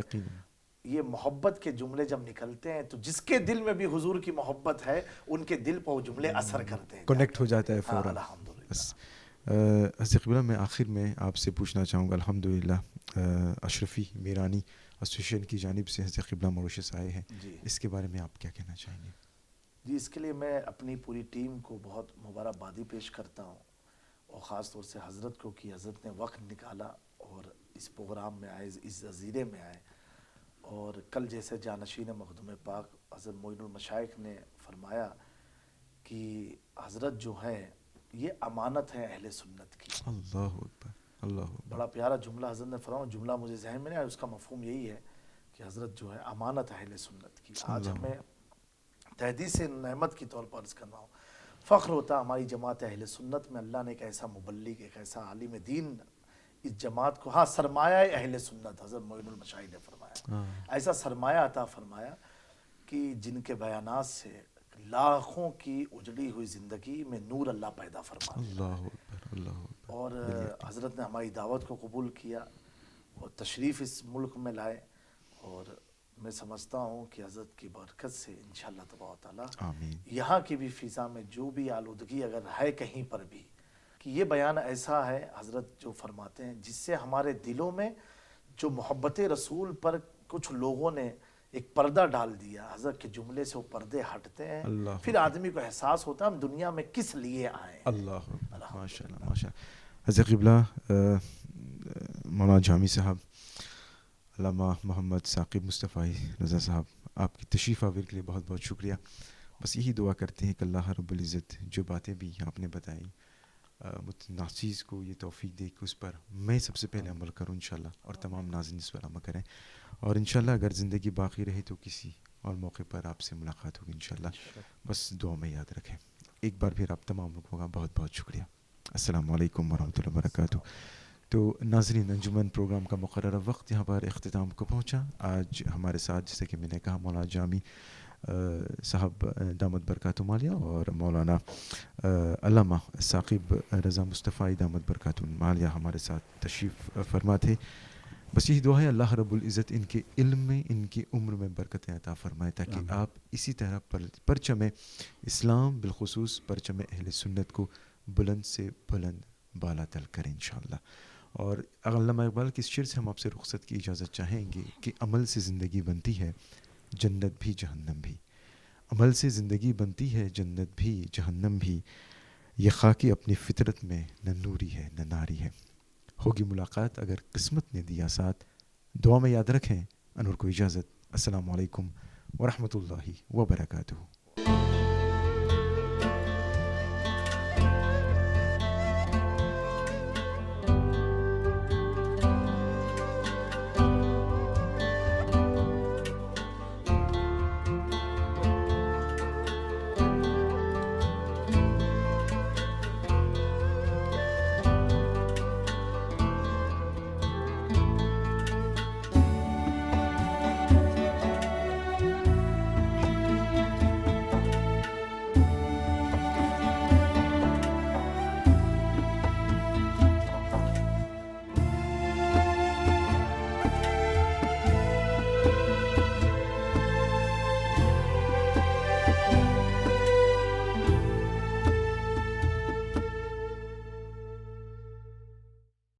یہ محبت کے جملے جب نکلتے ہیں تو جس کے دل میں بھی حضور کی محبت ہے ان کے دل پر وہ جملے اثر کرتے ہیں، کنیکٹ ہو جاتا ہے فوراً. الحمدللہ. حضرت قبلہ میں آخر میں آپ سے پوچھنا چاہوں گا، الحمدللہ اشرفی میرانی ایسوسیشن کی جانب سے حضرت قبلہ موریشس آئے ہیں، اس کے بارے میں آپ کیا کہنا چاہیں گے؟ جی، اس کے لیے میں اپنی پوری ٹیم کو بہت مبارکبادی پیش کرتا ہوں، اور خاص طور سے حضرت کو کہ حضرت نے وقت نکالا اور اس پروگرام میں آئے، اس جزیرے میں آئے. اور کل جیسے جانشین مخدوم پاک حضرت معین المشائخ نے فرمایا کہ حضرت جو ہے یہ امانت ہے اہل سنت کی. اللہ اکبر. اللہ اکبر. بڑا پیارا جملہ حضرت نے فرمایا، جملہ مجھے ذہن میں نہیں آیا، اس کا مفہوم یہی ہے کہ حضرت جو ہے امانت اہل سنت کی. آج ہمیں تحدیث نعمت کی طور پر عرض کرنا ہو، فخر ہوتا ہماری جماعت اہل سنت میں اللہ نے ایک ایسا مبلغ، ایک ایسا عالم دین اس جماعت کو، سرمایہ اہل سنت حضرت معین المشائخ نے فرمایا، ایسا سرمایہ عطا فرمایا کہ جن کے بیانات سے لاکھوں کی اجڑی ہوئی زندگی میں نور اللہ پیدا فرما. اللہ اکبر. اللہ اکبر. اور حضرت نے ہماری دعوت کو قبول کیا اور تشریف اس ملک میں لائے، اور میں سمجھتا ہوں کہ حضرت کی برکت سے انشاءاللہ تبارک و تعالی یہاں کی بھی فضا میں جو بھی آلودگی اگر ہے کہیں پر بھی، کہ یہ بیان ایسا ہے حضرت جو فرماتے ہیں جس سے ہمارے دلوں میں جو محبت رسول پر کچھ لوگوں نے ایک پردہ ڈال دیا، حضرت کے جملے سے وہ پردے ہٹتے ہیں، پھر آدمی کو احساس ہوتا ہے ہم دنیا میں کس لیے آئے ہیں. اللہ ماشاء اللہ. ماشاء اللہ. حضرت قبلہ مولانا جامی صاحب, علامہ محمد ثاقب مصطفی رضا صاحب, آپ کی تشریف آوری کے لیے بہت بہت شکریہ. بس یہی دعا کرتے ہیں کہ اللہ رب العزت جو باتیں بھی آپ نے بتائیں ناچیز کو یہ توفیق دے کہ اس پر میں سب سے پہلے عمل کروں انشاءاللہ, اور تمام ناظرین اس پر عمل کریں, اور انشاءاللہ اگر زندگی باقی رہے تو کسی اور موقع پر آپ سے ملاقات ہوگی انشاءاللہ. بس دعا میں یاد رکھیں. ایک بار پھر آپ تمام لوگوں کا بہت بہت شکریہ. السلام علیکم ورحمۃ اللہ وبرکاتہ. تو ناظرین, انجمن پروگرام کا مقررہ وقت یہاں پر اختتام کو پہنچا. آج ہمارے ساتھ جیسے کہ میں نے کہا مولانا جامی صاحب دامت برکاتہ مالیہ اور مولانا علامہ ثاقب رضا مصطفی دامت برکاتہ مالیہ ہمارے ساتھ تشریف فرما تھے. بس یہی دعا ہے اللہ رب العزت ان کے علم میں, ان کی عمر میں برکتیں عطا فرمائے, تاکہ آپ اسی طرح پرچم اسلام بالخصوص پرچم اہل سنت کو بلند سے بلند بالا تل کریں انشاءاللہ. اور علامہ اقبال کی اس شعر سے ہم آپ سے رخصت کی اجازت چاہیں گے کہ عمل سے زندگی بنتی ہے جنت بھی جہنم بھی. عمل سے زندگی بنتی ہے جنت بھی جہنم بھی, یہ خاکی اپنی فطرت میں نہ نوری ہے نہ ناری ہے. ہوگی ملاقات اگر قسمت نے دیا ساتھ. دعا میں یاد رکھیں. انور کو اجازت. السلام علیکم ورحمۃ اللہ وبرکاتہ.